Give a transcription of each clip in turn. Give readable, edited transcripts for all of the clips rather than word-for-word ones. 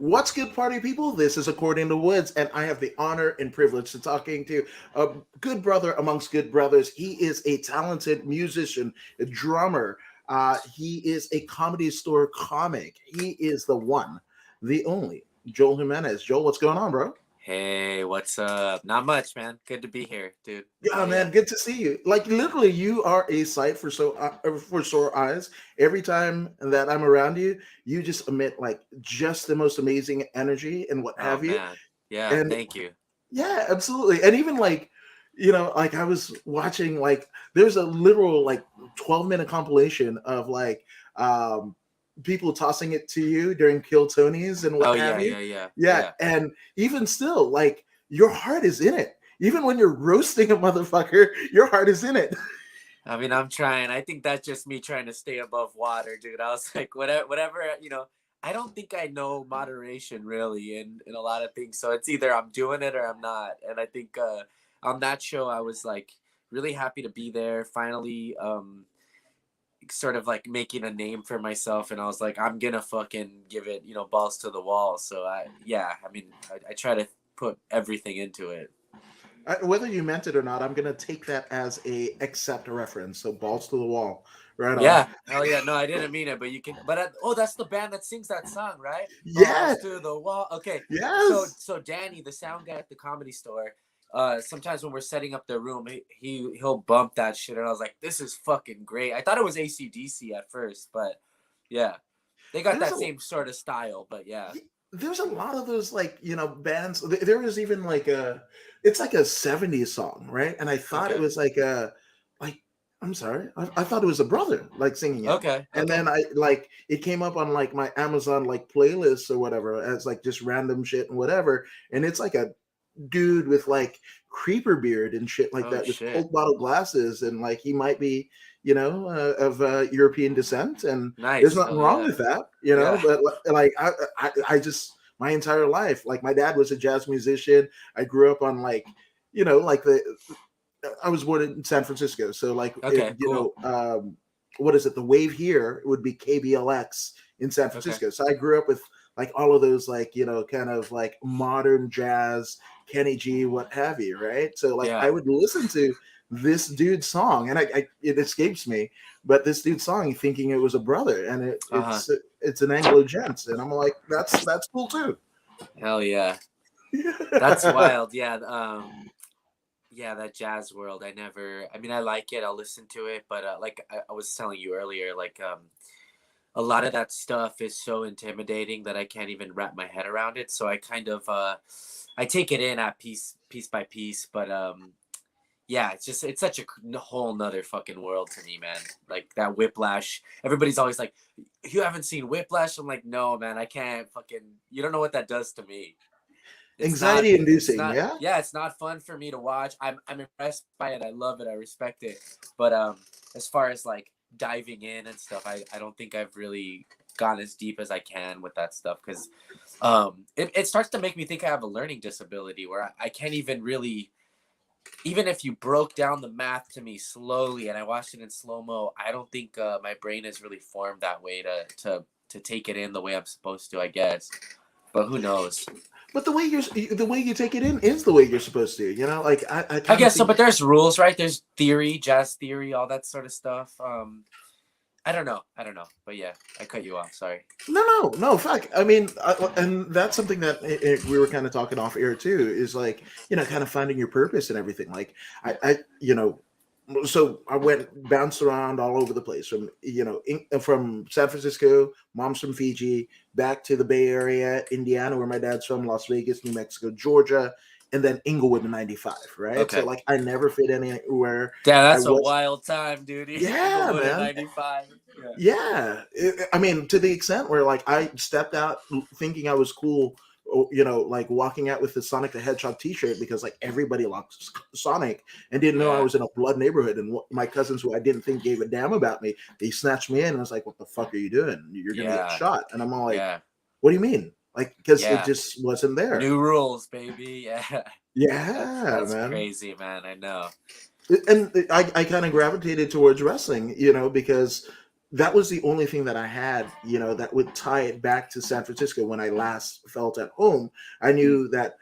What's good, party people? This is According to Woods, and I have the honor and privilege to talking to a good brother amongst good brothers. He is a talented musician, a drummer. He is a comedy store comic. He is the one, the only Joel Jimenez. Joel, what's going on, bro? Hey, what's up? Not much, man. Good to be here, dude. Yeah, Hell yeah. man, good to see you. Like literally, you are a sight for sore eyes. Every time that I'm around you, you just emit like just the most amazing energy and what Oh have you. man. Yeah, And thank you. yeah, absolutely. And even like, like I was watching like there's a literal like 12-minute compilation of like people tossing it to you during Kill Tonys and what Oh have yeah, you. yeah, yeah. Yeah, Yeah. and even still, like your heart is in it. Even when you're roasting a motherfucker, your heart is in it. I mean, I'm trying. I think that's just me trying to stay above water, dude. I was like, whatever. I don't think I know moderation really in a lot of things. So it's either I'm doing it or I'm not. And I think on that show I was like really happy to be there. Finally, sort of like making a name for myself, and I was like, I'm gonna fucking give it, balls to the wall. So I try to put everything into it. Whether you meant it or not, I'm gonna take that as a accept reference. So balls to the wall, right on. Yeah, hell yeah. No, I didn't mean it, but you can. But oh, that's the band that sings that song, right? Yeah, Balls to the wall. Okay, so yes. so Danny, the sound guy at the Comedy Store, sometimes when we're setting up the room, he'll bump that shit, and I was like, this is fucking great. I thought it was AC/DC at first, but yeah, they got There's that a same sort of style. But yeah, there's a lot of those like bands. There was even like it's like a '70s song, right? And I thought it okay, was like I'm sorry, I thought it was a brother like singing it, okay, and okay. then I like it came up on like my Amazon like playlists or whatever as like just random shit and whatever, and it's like a dude with like creeper beard and shit like Oh that with shit, Coke bottle glasses, and like he might be of European descent, and there's nice. nothing Hell wrong yeah, with that, yeah. but like I just my entire life, like my dad was a jazz musician. I grew up on like like the I was born in San Francisco, so like Okay, cool. what is it? The wave here would be KBLX in San Okay, Francisco. So I grew up with like all of those like kind of like modern jazz, Kenny G, what have you, right? So like I yeah. would listen to this dude's song, and I it escapes me, but this dude's song, thinking it was a brother, and Uh huh. it's an Anglo gents, and I'm like that's cool too. Hell yeah. That's wild. Yeah. Yeah, that jazz world. I mean, I like it. I'll listen to it, but like I was telling you earlier, like a lot of that stuff is so intimidating that I can't even wrap my head around it. So I kind of I take it in at piece by piece, but yeah, it's such a whole nother fucking world to me, man. Like that Whiplash. Everybody's always like, "You haven't seen Whiplash?" I'm like, "No, man, I can't fucking. You don't know what that does to me." It's not Anxiety it's inducing, not yeah. yeah, it's not fun for me to watch. I'm impressed by it. I love it. I respect it. But as far as like diving in and stuff, I don't think I've really gone as deep as I can with that stuff, because it starts to make me think I have a learning disability where I can't even really, even if you broke down the math to me slowly and I watched it in slow-mo, I don't think my brain is really formed that way to take it in the way I'm supposed to, I guess. But who knows? But the way you take it in is the way you're supposed to. Like I I kind of guess so, think but there's rules, right? There's theory, jazz theory, all that sort of stuff. I don't know, but yeah, I cut you off. Sorry. no. In fact, I mean, and that's something that we were kind of talking off air too. Is like kind of finding your purpose and everything. Like so I went bounced around all over the place from from San Francisco, mom's from Fiji, back to the Bay Area, Indiana, where my dad's from, Las Vegas, New Mexico, Georgia, and then Inglewood in '95. Right, so Okay. like I never fit anywhere. Yeah, I that's a was wild time, dude. yeah, Inglewood in man. '95. Yeah. Yeah, I mean, to the extent where like I stepped out thinking I was cool, like walking out with the Sonic the Hedgehog T-shirt because like everybody likes Sonic and didn't know I Yeah. was in a blood neighborhood, and my cousins who I didn't think gave a damn about me, they snatched me in and was like, "What the fuck are you doing? You're gonna get Yeah. shot!" And I'm all like, Yeah. "What do you mean?" Like, because it Yeah. just wasn't there. New rules, baby. Yeah. Yeah, That's man. crazy, man. I know. And I kind of gravitated towards wrestling, because that was the only thing that I had, that would tie it back to San Francisco when I last felt at home. I Mm. knew that,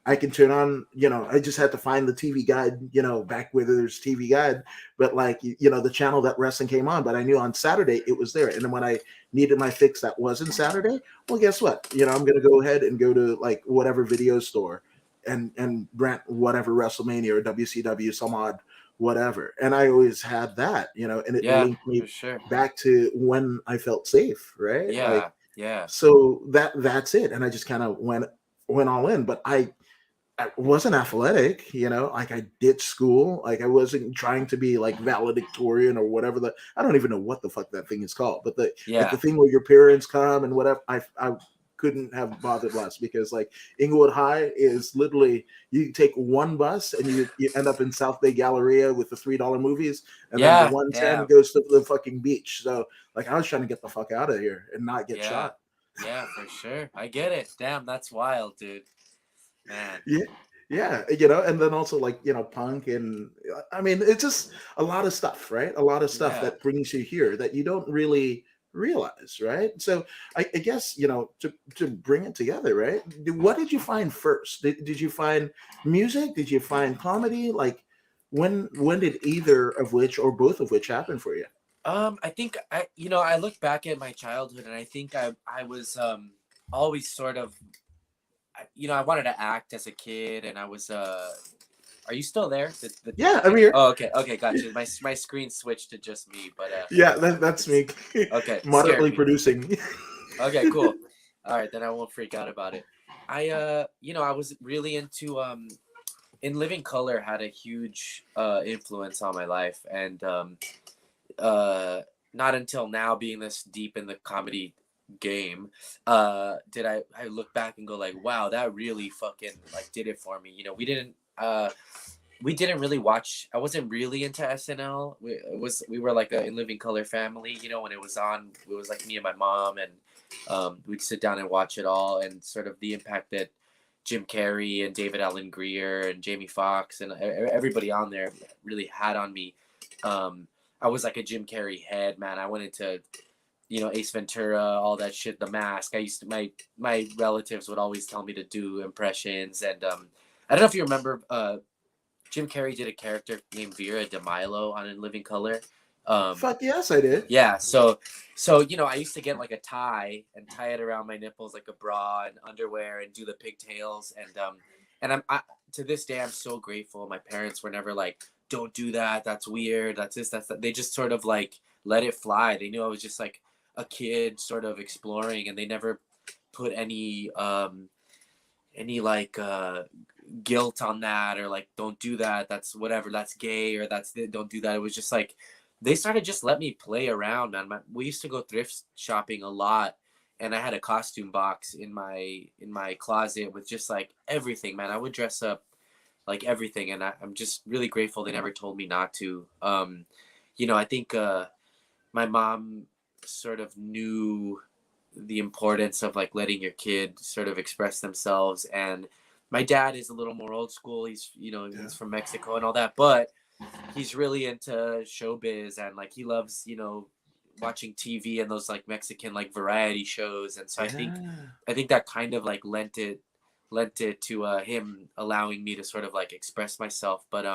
I can turn on, I just had to find the TV guide, back where there's TV guide, but like, the channel that wrestling came on, but I knew on Saturday it was there. And then when I needed my fix that wasn't Saturday, well, guess what? I'm going to go ahead and go to like whatever video store and rent whatever WrestleMania or WCW, some odd whatever. And I always had that, and it Yeah, linked for me sure. back to when I felt safe, right? Like, Yeah, yeah, so that's it. And I just kind of went all in. But I wasn't athletic, like I ditched school. Like I wasn't trying to be like valedictorian or whatever I don't even know what the fuck that thing is called, but the yeah, thing where your parents come and whatever, I couldn't have bothered less because like Inglewood High is literally you take one bus and you end up in South Bay Galleria with the $3 movies, and then the yeah. 110 Damn. goes to the fucking beach. So like I was trying to get the fuck out of here and not get Yeah, shot. yeah, for sure. I get it. Damn, that's wild, dude. Man. Yeah, yeah, and then also like punk and I mean it's just a lot of stuff, right? A lot of stuff Yeah. that brings you here that you don't really realize, right? So I guess to bring it together, right? What did you find first? Did you find music? Did you find comedy? Like when did either of which or both of which happen for you? I think I look back at my childhood and I think I was always sort of I wanted to act as a kid and I was are you still there? Yeah, I'm here. Oh, okay, okay, gotcha. My screen switched to just me, but Yeah, that's it's me. okay. Scared Moderately me. producing. Okay, cool. All right, then I won't freak out about it. I was really into In Living Color had a huge influence on my life, and uh, not until now, being this deep in the comedy game, did I look back and go like, wow, that really fucking like did it for me. We didn't really watch. I wasn't really into SNL. We were like a In Living Color family. When it was on, it was like me and my mom, and we'd sit down and watch it all, and sort of the impact that Jim Carrey and David Allen Greer and Jamie Foxx and everybody on there really had on me. Um, I was like a Jim Carrey head, man. I went into Ace Ventura, all that shit, The Mask. I used to my relatives would always tell me to do impressions, and I don't know if you remember. Jim Carrey did a character named Vera DeMilo on In Living Color. Um, Fuck yes, I did. yeah, I used to get like a tie and tie it around my nipples like a bra and underwear and do the pigtails and to this day I'm so grateful. My parents were never like, "Don't do that. That's weird. That's this. That's that." They just sort of like let it fly. They knew I was just like a kid, sort of exploring, and they never put any like guilt on that or like don't do that, that's whatever, that's gay or don't do that. It was just like they started just let me play around, man. We used to go thrift shopping a lot and I had a costume box in my closet with just like everything, man. I would dress up like everything and I'm just really grateful they never told me not to. I think my mom sort of knew the importance of like letting your kid sort of express themselves, and my dad is a little more old school. He's Yeah. he's from Mexico and all that, but he's really into showbiz and like he loves watching TV and those like Mexican like variety shows. And so Yeah. I think that kind of like lent it to him allowing me to sort of like express myself. But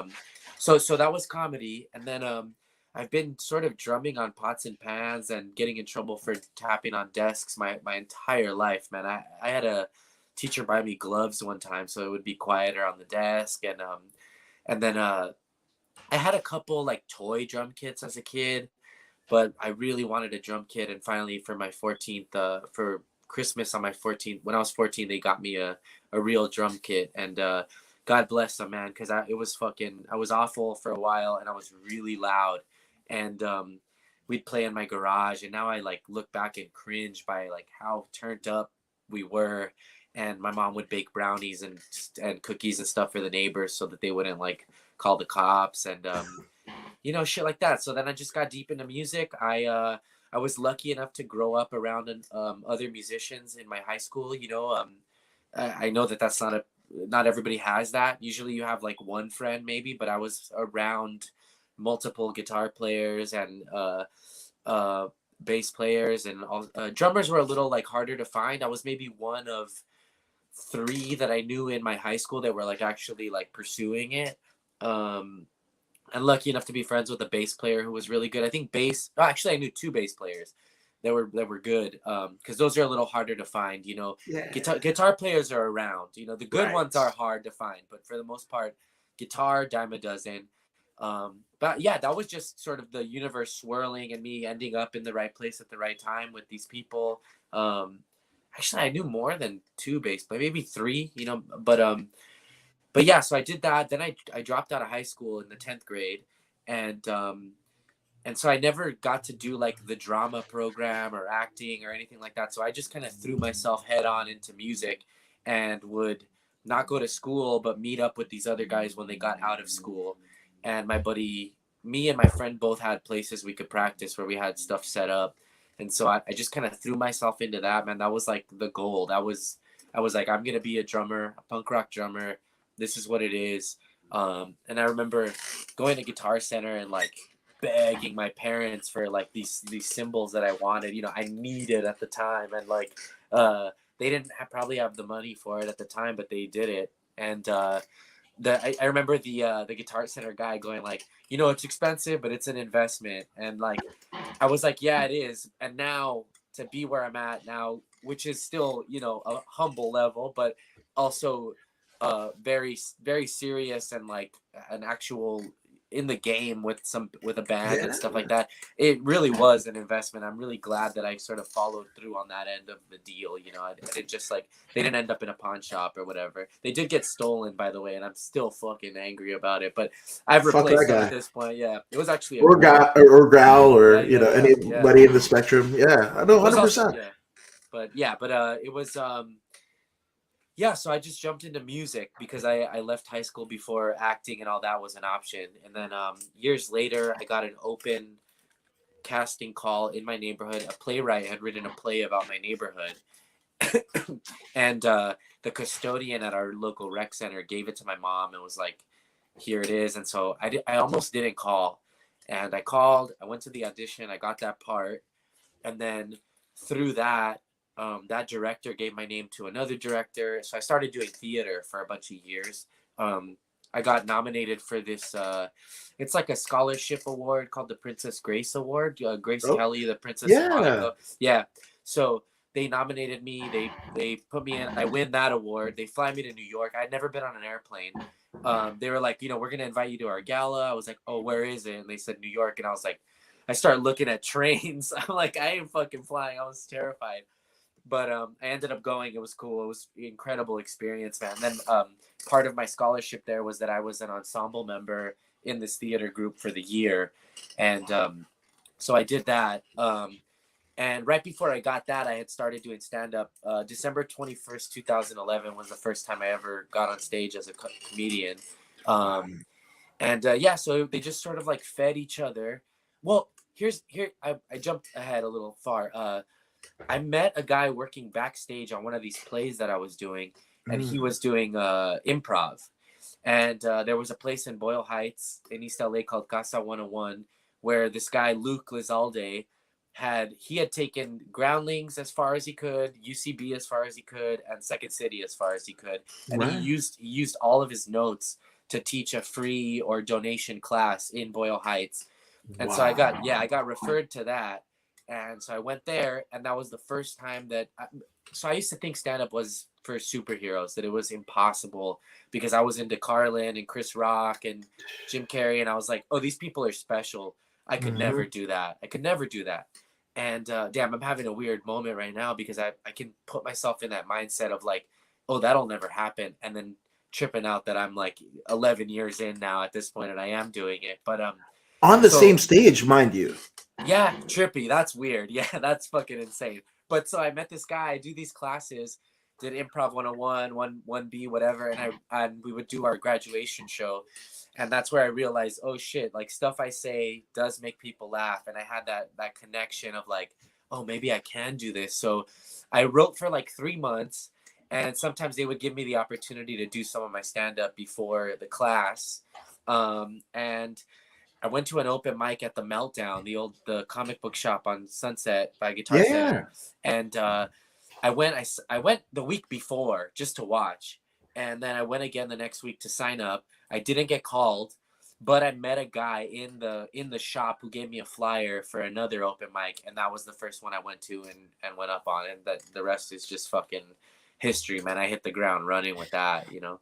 so that was comedy. And then I've been sort of drumming on pots and pans and getting in trouble for tapping on desks my entire life, man. I had a teacher buy me gloves one time so it would be quieter on the desk. And then I had a couple like toy drum kits as a kid, but I really wanted a drum kit. And finally, for my 14th, for Christmas on my 14th, when I was 14, they got me a real drum kit. And God bless them, man, because I was awful for a while and I was really loud. And we'd play in my garage. And now I like look back and cringe by like how turned up we were. And my mom would bake brownies and cookies and stuff for the neighbors so that they wouldn't like call the cops and shit like that. So then I just got deep into music. I was lucky enough to grow up around other musicians in my high school. I know that that's not everybody has that. Usually you have like one friend maybe, but I was around multiple guitar players and uh, bass players, and all, drummers were a little like harder to find. I was maybe one of three that I knew in my high school that were like actually like pursuing it. Um, and lucky enough to be friends with a bass player who was really good. I think bass. Oh, actually, I knew two bass players that were good. Because those are a little harder to find. You know, Yeah. guitar players are around. You know, the good Right. ones are hard to find, but for the most part, guitar dime a dozen. But yeah, that was just sort of the universe swirling and me ending up in the right place at the right time with these people. Um, Actually, I knew more than two bass, but maybe three. You know, but yeah, so I did that. Then I dropped out of high school in the 10th grade, and and so I never got to do like the drama program or acting or anything like that. So I just kind of threw myself head on into music, and would not go to school but meet up with these other guys when they got out of school. And my buddy, me and my friend both had places we could practice where we had stuff set up, and so I just kind of threw myself into that. Man, that was like the goal. I was like, I'm gonna be a drummer, a punk rock drummer. This is what it is. And I remember going to Guitar Center and like begging my parents for like these cymbals that I wanted. You know, I needed at the time, and like they didn't probably have the money for it at the time, but they did it. And I remember the Guitar Center guy going like, you know, it's expensive, but it's an investment. And like I was like, yeah, it is. And now to be where I'm at now, which is still, you know, a humble level, but also very very serious and like an actual in the game with a band and Yeah. stuff like that. It really was an investment. I'm really glad that I sort of followed through on that end of the deal. You know, I didn't just like they didn't end up in a pawn shop or whatever. They did get stolen, by the way, and I'm still fucking angry about it. But I've Fuck that replaced them at guy. this point. Yeah, it was actually a Or cool. guy or growl Yeah, or yeah, yeah, yeah. anybody in the spectrum. Yeah, I know, It was hundred also percent. yeah, but it was yeah, so I just jumped into music because I left high school before acting and all that was an option. And then years later, I got an open casting call in my neighborhood. A playwright had written a play about my neighborhood. And the custodian at our local rec center gave it to my mom and was like, here it is. And so I almost didn't call. And I called, I went to the audition, I got that part. And then through that, that director gave my name to another director. So I started doing theater for a bunch of years. Um, I got nominated for this. It's like a scholarship award called the Princess Grace Award. Grace Oh, Kelly, the Princess of yeah. Monaco. Yeah. So they nominated me. They put me in. I win that award. They fly me to New York. I'd never been on an airplane. They were like, you know, we're gonna invite you to our gala. I was like, oh, where is it? And they said New York, and I was like, I started looking at trains. I'm like, I ain't fucking flying. I was terrified. But I ended up going. It was cool. It was an incredible experience, man. And then part of my scholarship there was that I was an ensemble member in this theater group for the year. And so I did that. And right before I got that, I had started doing stand up. December 21st, 2011 was the first time I ever got on stage as a comedian. Um, and yeah, so they just sort of like fed each other. Well, I jumped ahead a little far. I met a guy working backstage on one of these plays that I was doing, and he Mm. was doing improv. And there was a place in Boyle Heights in East LA called Casa 101, where this guy Luke Lizalde had taken Groundlings as far as he could, UCB as far as he could, and Second City as far as he could, and Right. he used all of his notes to teach a free or donation class in Boyle Heights. And so I Wow. got referred to that. And so I went there, and that was the first time so I used to think stand up was for superheroes, that it was impossible because I was into Carlin and Chris Rock and Jim Carrey. And I was like, oh, these people are special. I could never Mhm. do that. I could never do that. And damn, I'm having a weird moment right now because I can put myself in that mindset of like, oh, that'll never happen. And then tripping out that I'm like 11 years in now at this point and I am doing it. But On the so same stage, mind you. yeah, trippy. That's weird. Yeah, that's fucking insane. But so I met this guy, I do these classes, did improv 101, 1B, whatever, and we would do our graduation show. And that's where I realized, oh shit, like stuff I say does make people laugh. And I had that connection of like, oh, maybe I can do this. So I wrote for like 3 months, and sometimes they would give me the opportunity to do some of my stand-up before the class. And I went to an open mic at the Meltdown, the comic book shop on Sunset by Guitar Center, Yeah. and I went the week before just to watch, and then I went again the next week to sign up. I didn't get called, but I met a guy in the shop who gave me a flyer for another open mic, and that was the first one I went to and went up on, and that the rest is just fucking history, man. I hit the ground running with that, you know.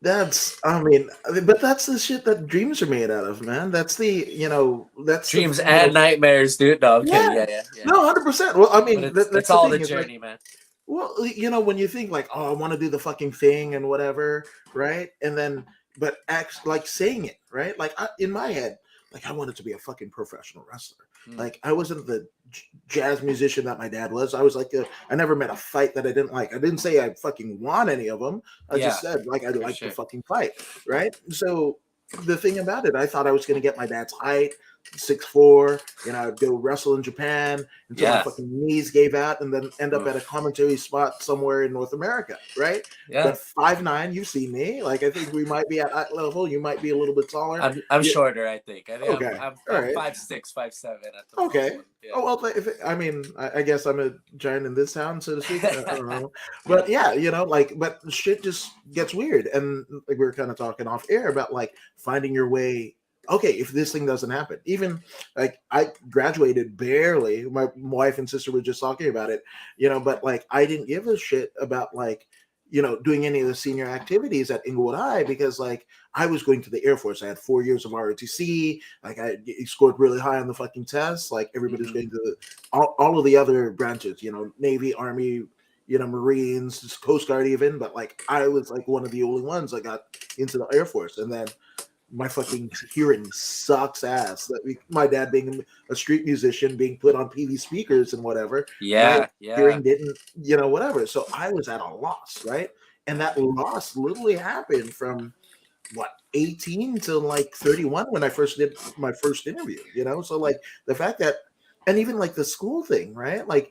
I mean, but that's the shit that dreams are made out of, man. That's that's the, Dreams and nightmares, dude. No, I'm kidding. yeah, Yeah, yeah, yeah. no, 100%. Well, I But mean, it's that's the all the thing. It's like, journey, man. well, when you think like, oh, I want to do the fucking thing and whatever, right? And then, but act like saying it, right? Like in my head, like I wanted to be a fucking professional wrestler. Like I wasn't the jazz musician that my dad was. I was like, I never met a fight that I didn't like. I didn't say I fucking won any of them. I just said like I like to fucking fight, right? So the thing about it, I thought I was going to get my dad's height, 6'4", I'd go wrestle in Japan until my fucking knees gave out, and then end up at a commentary spot somewhere in North America, right? Yeah. But 5'9", you've seen me. Like I think we might be at that level. You might be a little bit taller. I'm shorter, I think. Okay. I'm all right. 5'6", 5'7" at the okay. moment. Yeah. Oh well, I mean, I guess I'm a giant in this town, so to speak. I don't know, but yeah, but shit just gets weird, and like we were kind of talking off air about like finding your way. Okay, if this thing doesn't happen, even like I graduated barely. My wife and sister were just talking about it, but like I didn't give a shit about like doing any of the senior activities at Inglewood High because like I was going to the Air Force. I had 4 years of ROTC. Like I scored really high on the fucking tests. Like everybody's going to all of the other branches, Navy, Army, Marines, Coast Guard even. But like I was like one of the only ones that got into the Air Force. And then my fucking hearing sucks ass. My dad being a street musician, being put on PV speakers and whatever. Yeah, right? yeah. Hearing didn't, whatever. So I was at a loss, right? And that loss literally happened from 18 to like 31 when I first did my first interview. So like the fact that, and even like the school thing, right? Like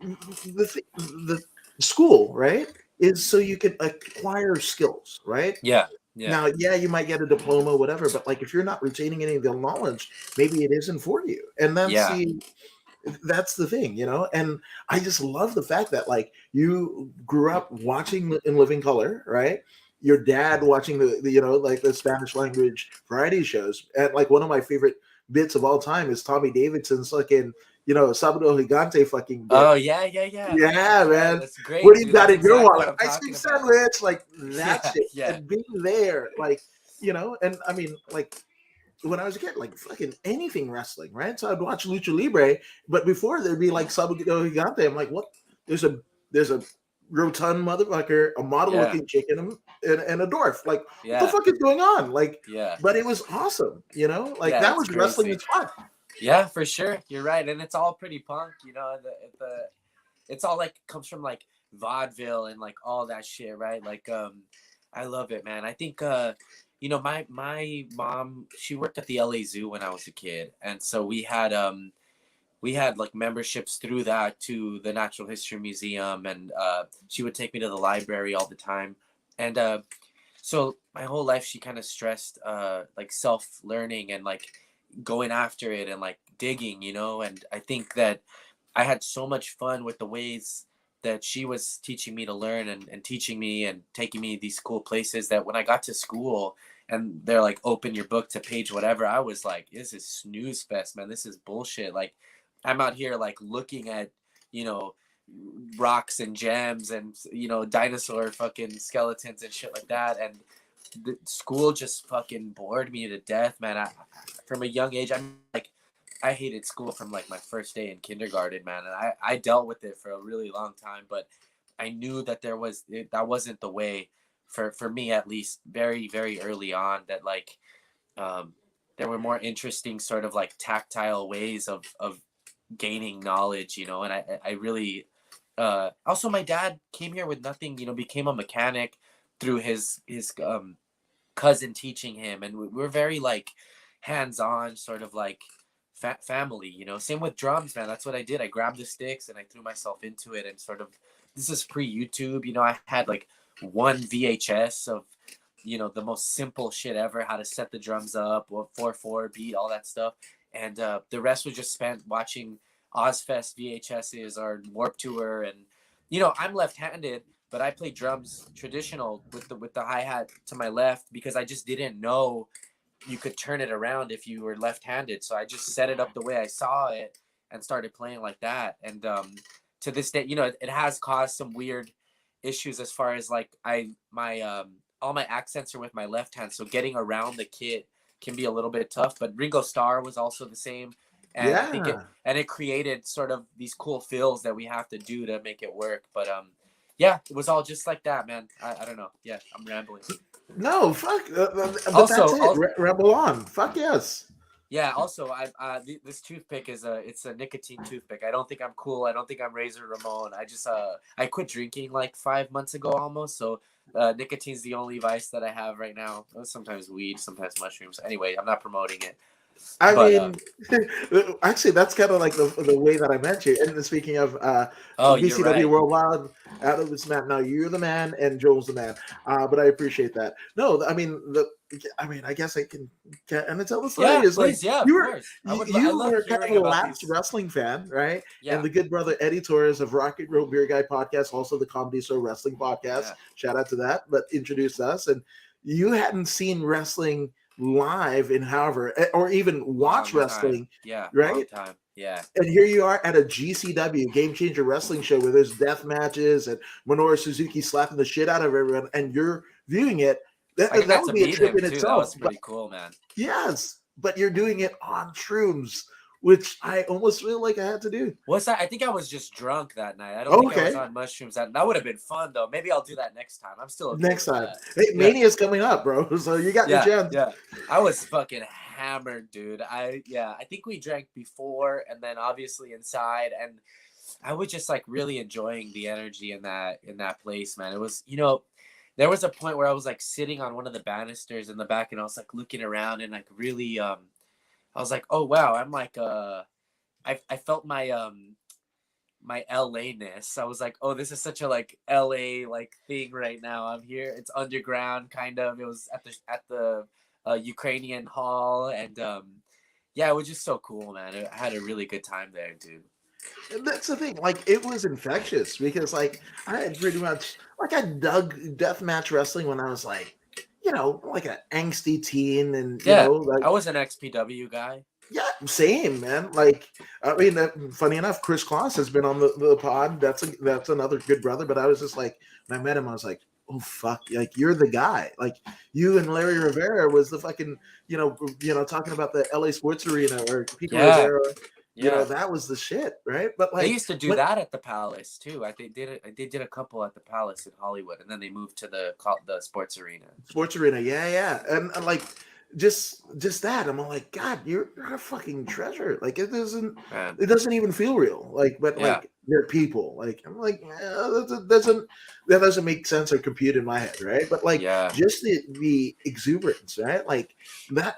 the school, right, is so you can acquire skills, right? Yeah. Yeah. Now, yeah, you might get a diploma, whatever, but like if you're not retaining any of the knowledge, maybe it isn't for you. And that's the thing, And I just love the fact that like you grew up watching In Living Color, right? Your dad watching the like the Spanish language variety shows. And like one of my favorite bits of all time is Tommy Davidson's fucking Sabado Gigante fucking bit. Oh yeah, yeah, yeah. Yeah, man. That's great. What do you got in your exactly wallet? Ice cream sandwich, like that shit. Yeah. And being there, like, and I mean, like when I was a kid, like fucking anything wrestling, right? So I'd watch Lucha Libre, but before there'd be like Sabado Gigante. I'm like, what? There's a rotund motherfucker, a model looking chicken, and a dwarf. Like, what the fuck is going on? Like, but it was awesome, like that was crazy. Wrestling is fun. Yeah, for sure. You're right. And it's all pretty punk, it's all like comes from like vaudeville and like all that shit, right? Like I love it, man. I think my mom, she worked at the LA Zoo when I was a kid. And so we had like memberships through that to the Natural History Museum, and she would take me to the library all the time. And so my whole life she kind of stressed like self-learning and like going after it and like digging, and I think that I had so much fun with the ways that she was teaching me to learn and teaching me and taking me these cool places that when I got to school and they're like, open your book to page whatever, I was like, this is snooze fest, man. This is bullshit. Like I'm out here like looking at, rocks and gems and, dinosaur fucking skeletons and shit like that. And the school just fucking bored me to death, man. From a young age, I'm like, I hated school from like my first day in kindergarten, man. And I dealt with it for a really long time, but I knew that that wasn't the way for me, at least very, very early on, that like, there were more interesting sort of like tactile ways of gaining knowledge, and I really, also my dad came here with nothing, became a mechanic through his cousin teaching him, and we're very like hands-on sort of like family, same with drums, man. That's what I did. I grabbed the sticks and I threw myself into it, and sort of, this is pre-YouTube, I had like one VHS of the most simple shit ever, how to set the drums up, what 4/4 beat, all that stuff, and the rest was just spent watching Ozfest VHSs or Warp Tour, and I'm left-handed, but I play drums traditional with the hi hat to my left because I just didn't know you could turn it around if you were left-handed. So I just set it up the way I saw it and started playing like that. And to this day, it has caused some weird issues as far as like my all my accents are with my left hand, so getting around the kit can be a little bit tough. But Ringo Starr was also the same, and I think Yeah. it created sort of these cool fills that we have to do to make it work. But yeah, it was all just like that, man. I don't know. Yeah, I'm rambling. No, fuck. But that's Also, it. Rebel on. Fuck yes. yeah. Also, this toothpick it's a nicotine toothpick. I don't think I'm cool. I don't think I'm Razor Ramon. I quit drinking like 5 months ago almost. So nicotine's the only vice that I have right now. Sometimes weed, sometimes mushrooms. Anyway, I'm not promoting it. I But mean, actually, that's kind of like the way that I met you. And speaking of oh, you're BCW right. Worldwide, Adam is man. Now you're the man, and Joel's the man. But I appreciate that. No, I mean I guess I can tell the story Yeah, is like please. Yeah, of you were course. I you love were kind of hearing a about lapsed these. wrestling fan, right? And Yeah, the good brother Eddie Torres of Rocket Road Beer Guy podcast, also the Comedy Show Wrestling podcast. yeah. Shout out to that. But introduced us, and you hadn't seen wrestling live in however or even watch Long time. wrestling, Yeah, long right? time. Yeah. And here you are at a GCW Game Changer Wrestling show where there's death matches and Minoru Suzuki slapping the shit out of everyone, and you're viewing it. That, I got that to would be a meet trip him in too. That itself. was But pretty cool, man. yes, but you're doing it on shrooms, which I almost feel like I had to do. What's that? I think I was just drunk that night. I don't think I was Okay, on mushrooms. That would have been fun though. Maybe I'll do that next time. I'm still okay next with time. that. Hey, Yeah, Mania's coming up, bro. So you got your yeah, chance. yeah. I was fucking hammered, dude. I think we drank before and then obviously inside, and I was just like really enjoying the energy in that place, man. It was, there was a point where I was like sitting on one of the banisters in the back, and I was like looking around and like really, I was like, oh wow, I'm like, I felt my LA ness. I was like, oh, this is such a like LA like thing right now. I'm here. It's underground kind of. It was at the Ukrainian hall, and yeah, it was just so cool, man. I had a really good time there, dude. And that's the thing. Like it was infectious because like I had pretty much like I dug deathmatch wrestling when I was like, like an angsty teen, and Yeah, like I was an XPW guy. yeah, same man. Like I mean, funny enough, Chris Kloss has been on the pod. That's another good brother. But I was just like when I met him, I was like, oh fuck, like you're the guy. Like you and Larry Rivera was the fucking talking about the LA Sports Arena or Pico Yeah, Rivera. yeah. That was the shit, right? But They like used to do when that at the Palace too. They did a couple at the Palace in Hollywood, and then they moved to the Sports Arena. Sports Arena, yeah, and like just that, I'm all like, God, you're a fucking treasure. Like Man, it doesn't even feel real. Like, but yeah, like they're people. Like I'm like, that doesn't make sense or compute in my head, right? But like yeah, just the exuberance, right? Like that,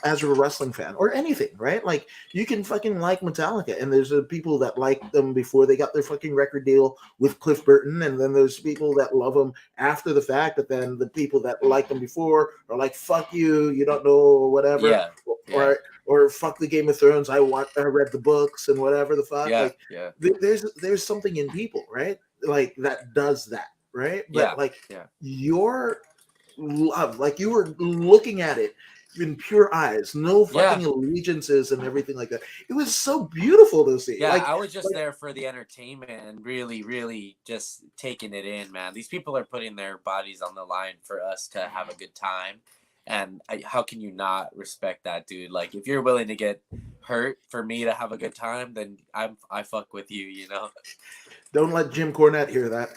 as a wrestling fan or anything, right? Like you can fucking like Metallica, and there's people that like them before they got their fucking record deal with Cliff Burton, and then there's people that love them after the fact, but then the people that liked them before are like, fuck you, you don't know, or whatever. yeah, yeah, Or fuck the Game of Thrones, I read the books and whatever the fuck. yeah, Like yeah, there's something in people, right? Like that does that, right? yeah, But like yeah, your love, like you were looking at it in pure eyes, no yeah. fucking allegiances and everything like that. It was so beautiful to see. Yeah, Like, I was just there for the entertainment and really, really just taking it in, man. These people are putting their bodies on the line for us to have a good time. And how can you not respect that, dude? Like, if you're willing to get hurt for me to have a good time, then I fuck with you, you know? don't let Jim Cornette hear that.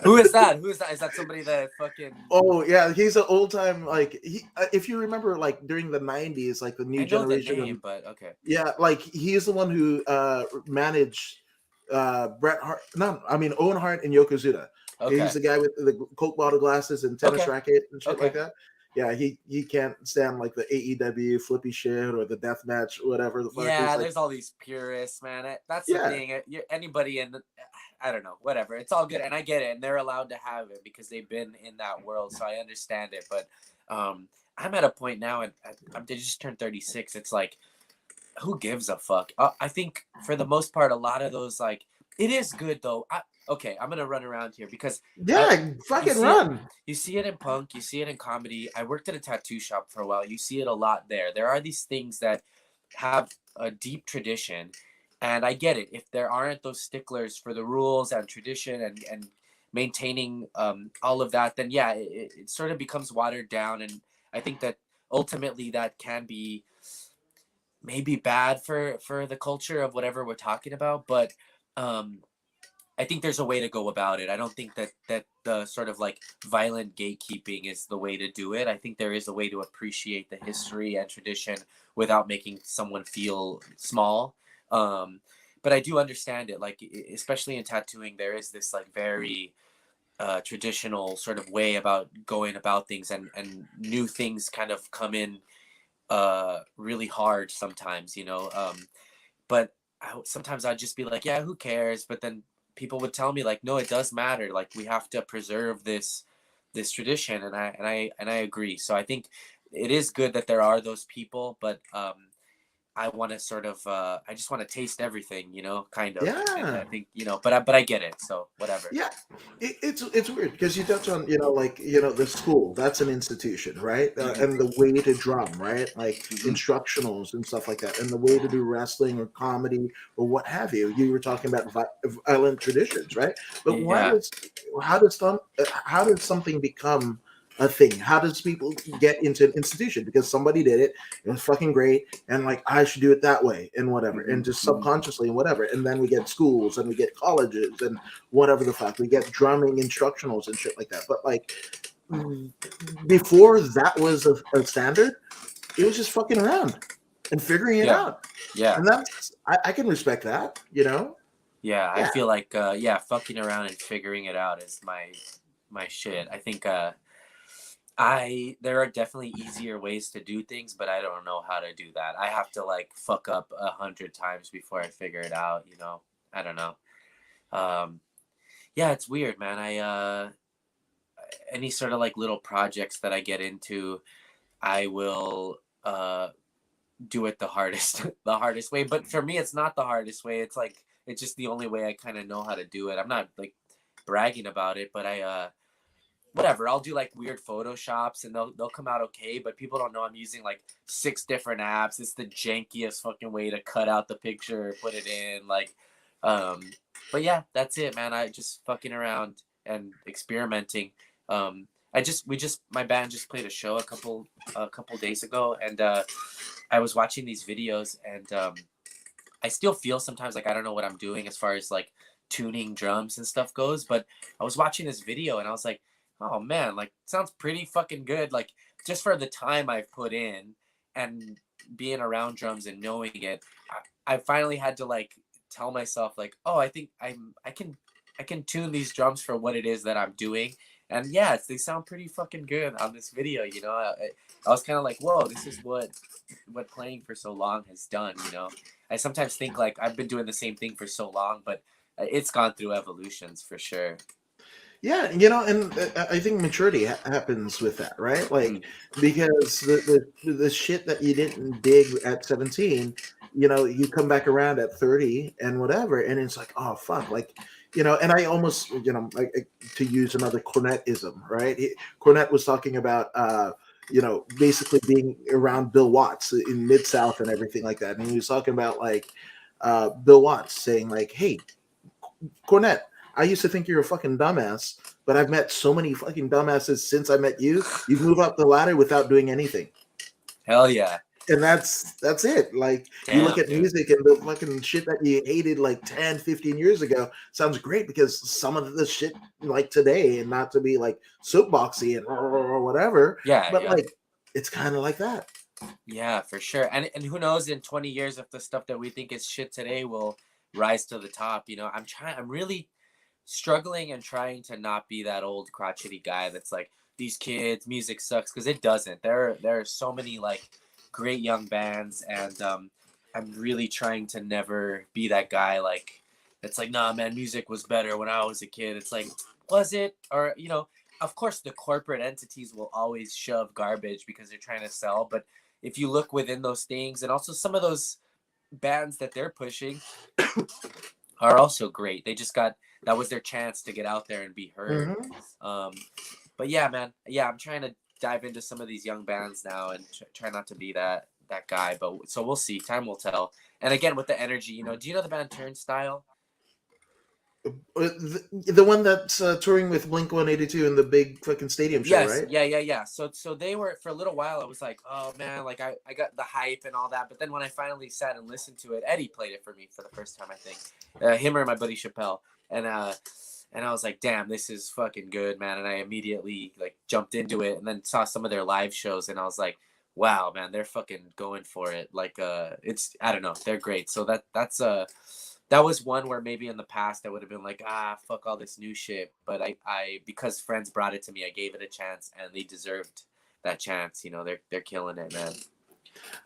Who is that? Who is that? Is that somebody that fucking... Oh yeah, he's an old time like if you remember like during the 90s, like the new I know the generation name, of, but okay. yeah, like he's the one who managed Bret Hart, no, I mean Owen Hart and Yokozuna. Okay. He's the guy with the Coke bottle glasses and tennis Okay. racket and shit like Okay. that. Yeah, he can't stand like the AEW flippy shit or the death match, whatever the fuck. Yeah, He's like, there's all these purists, man. That's the yeah, thing. Anybody in I don't know, whatever. It's all good, and I get it, and they're allowed to have it because they've been in that world, so I understand it. But I'm at a point now, and I just turned 36. It's like, who gives a fuck? I think for the most part, a lot of those, like, it is good though. Okay, I'm gonna run around here because I Yeah, you fucking see it. run. You see it in punk. You see it in comedy. I worked at a tattoo shop for a while. You see it a lot there. There are these things that have a deep tradition, and I get it. If there aren't those sticklers for the rules and tradition and maintaining all of that, then yeah, it sort of becomes watered down. And I think that ultimately that can be maybe bad for the culture of whatever we're talking about. But um I think there's a way to go about it. I don't think that the sort of like violent gatekeeping is the way to do it. I think there is a way to appreciate the history and tradition without making someone feel small. um but I do understand it, like especially in tattooing there is this like very traditional sort of way about going about things, and new things kind of come in really hard sometimes, but sometimes I'd just be like, yeah, who cares? But then people would tell me like, no, it does matter. Like we have to preserve this tradition, and I agree. So I think it is good that there are those people, but I want to sort of I just want to taste everything, kind of, and I Yeah. think but I get it. So whatever. Yeah, it's weird because you touch on like the school, that's an institution, right? And Hmm. the way to drum, right? Like Hmm. instructionals and stuff like that, and the way to do wrestling or comedy or what have you. You were talking about violent traditions, right? But Yeah. how does something become a thing? How does people get into an institution because somebody did it? It was fucking great, and like I should do it that way and whatever, Hmm. and just Hmm. subconsciously and whatever. And then we get schools and we get colleges and whatever the fuck. We get drumming instructionals and shit like that. But like before that was a standard, it was just fucking around and figuring it Yeah. out. Yeah. And I can respect that. Yeah. I Yeah. feel like yeah, fucking around and figuring it out is my shit. I think there are definitely easier ways to do things, but I don't know how to do that. I have to like fuck up 100 times before I figure it out. I don't know. Um, yeah, it's weird, man. Any sort of like little projects that I get into, I will do it the hardest the hardest way. But for me, it's not the hardest way. It's like it's just the only way I kind of know how to do it. I'm not like bragging about it, but I whatever, I'll do like weird photoshops and they'll come out okay, but people don't know I'm using like 6 different apps. It's the jankiest fucking way to cut out the picture, put it in, like um but yeah, that's it, man. I just fucking around and experimenting. My band just played a show a couple days ago, and I was watching these videos, and I still feel sometimes like I don't know what I'm doing as far as like tuning drums and stuff goes. But I was watching this video and I was like, oh man, like sounds pretty fucking good. Like just for the time I've put in and being around drums and knowing it, I finally had to like tell myself like, oh, I think I can tune these drums for what it is that I'm doing. And yeah, they sound pretty fucking good on this video. I was kind of like, whoa, this is what playing for so long has done. I sometimes think like I've been doing the same thing for so long, but it's gone through evolutions for sure. Yeah, and I think maturity happens with that, right? Mm. Like because the shit that you didn't dig at 17, you come back around at 30 and whatever, and it's like, oh fuck, like and I almost like to use another Cornettism, right? Cornette was talking about basically being around Bill Watts in Mid South and everything like that, and he was talking about like Bill Watts saying like, hey, Cornette, I used to think you're a fucking dumbass, but I've met so many fucking dumbasses since I met you. You've moved up the ladder without doing anything. Hell yeah. And that's it. Like you look Damn, at dude. music and the fucking shit that you hated like 10, 15 years ago sounds great because some of the shit like today, and not to be like soapboxy and or whatever, Yeah, but yeah. like it's kind of like that. Yeah, for sure. And who knows in 20 years if the stuff that we think is shit today will rise to the top. I'm really struggling and trying to not be that old crotchety guy that's like, these kids music sucks, because it doesn't. There are so many like great young bands, and I'm really trying to never be that guy, like It's like, nah, man, music was better when I was a kid. It's like, was it? Or, of course, the corporate entities will always shove garbage because they're trying to sell. But if you look within those things, and also some of those bands that they're pushing are also great. They just got that was their chance to get out there and be heard. Mm-hmm. Um, but yeah, man, yeah, I'm trying to dive into some of these young bands now and try not to be that guy. But so we'll see. Time will tell. And again, with the energy, do you know the band Turnstile? The one that's touring with Blink 182 in the big fucking stadium show, Yes, right? yeah. So they were for a little while. I was like, oh man, like I got the hype and all that. But then when I finally sat and listened to it, Eddie played it for me for the first time, I think. Him or my buddy Chappelle, and I was like, damn, this is fucking good, man. And I immediately like jumped into it, and then saw some of their live shows, and I was like, wow, man, they're fucking going for it. Like, it's I don't know, they're great. So that was one where maybe in the past I would have been like, fuck all this new shit. But I because friends brought it to me, I gave it a chance, and they deserved that chance. They're killing it, man.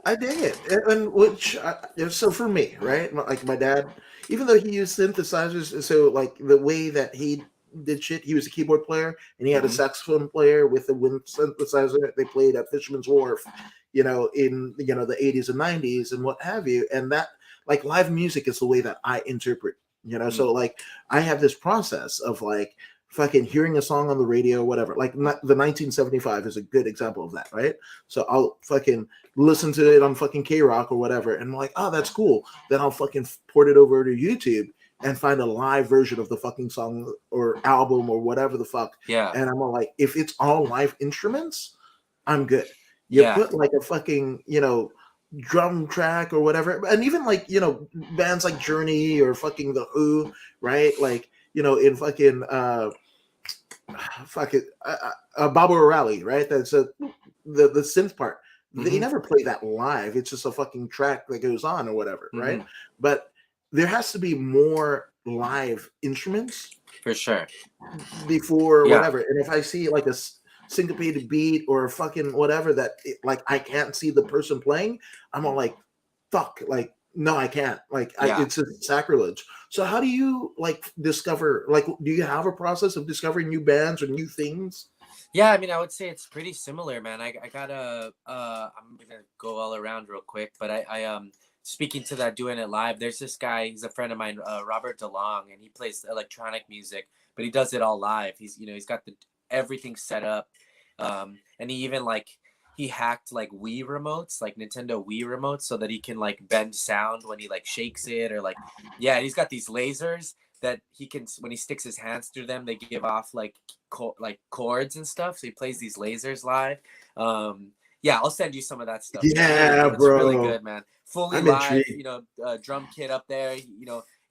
I dig it, and so for me, right? Like my dad, even though he used synthesizers, so like the way that he did shit, he was a keyboard player and he had a Mm-hmm. saxophone player with a wind synthesizer. They played at Fisherman's Wharf, in the 80s and 90s and what have you, and that like live music is the way that I interpret. Mm-hmm. So like I have this process of like fucking hearing a song on the radio, whatever. Like the 1975 is a good example of that, right? So I'll fucking listen to it on fucking K Rock or whatever, and I'm like, oh, that's cool. Then I'll fucking port it over to YouTube and find a live version of the fucking song or album or whatever the fuck. Yeah, And I'm all like, if it's all live instruments, I'm good. You yeah, put like a fucking, drum track or whatever, and even like, bands like Journey or fucking The Who, right? Like, in fucking fuck it, Baba O'Reilly, right? That's the synth part. They mm-hmm. never play that live. It's just a fucking track that goes on or whatever, right? Mm-hmm. But there has to be more live instruments For sure. before Yeah, whatever. And if I see like a syncopated beat or fucking whatever that like I can't see the person playing, I'm all like, fuck, like no, I can't. Like yeah. it's a sacrilege. So how do you like discover? Like, do you have a process of discovering new bands or new things? Yeah, I mean, I would say it's pretty similar, man. I gotta I'm gonna go all around real quick, but I speaking to that doing it live. There's this guy. He's a friend of mine, Robert DeLong, and he plays electronic music, but he does it all live. He's got the everything set up, and he even like he hacked like Wii remotes, like Nintendo Wii remotes, so that he can like bend sound when he like shakes it or like yeah. He's got these lasers that he can when he sticks his hands through them, they give off like like chords and stuff. So he plays these lasers live. Yeah, I'll send you some of that stuff. Yeah, It's really bro. good, man. Fully I'm live. intrigued. Drum kit up there.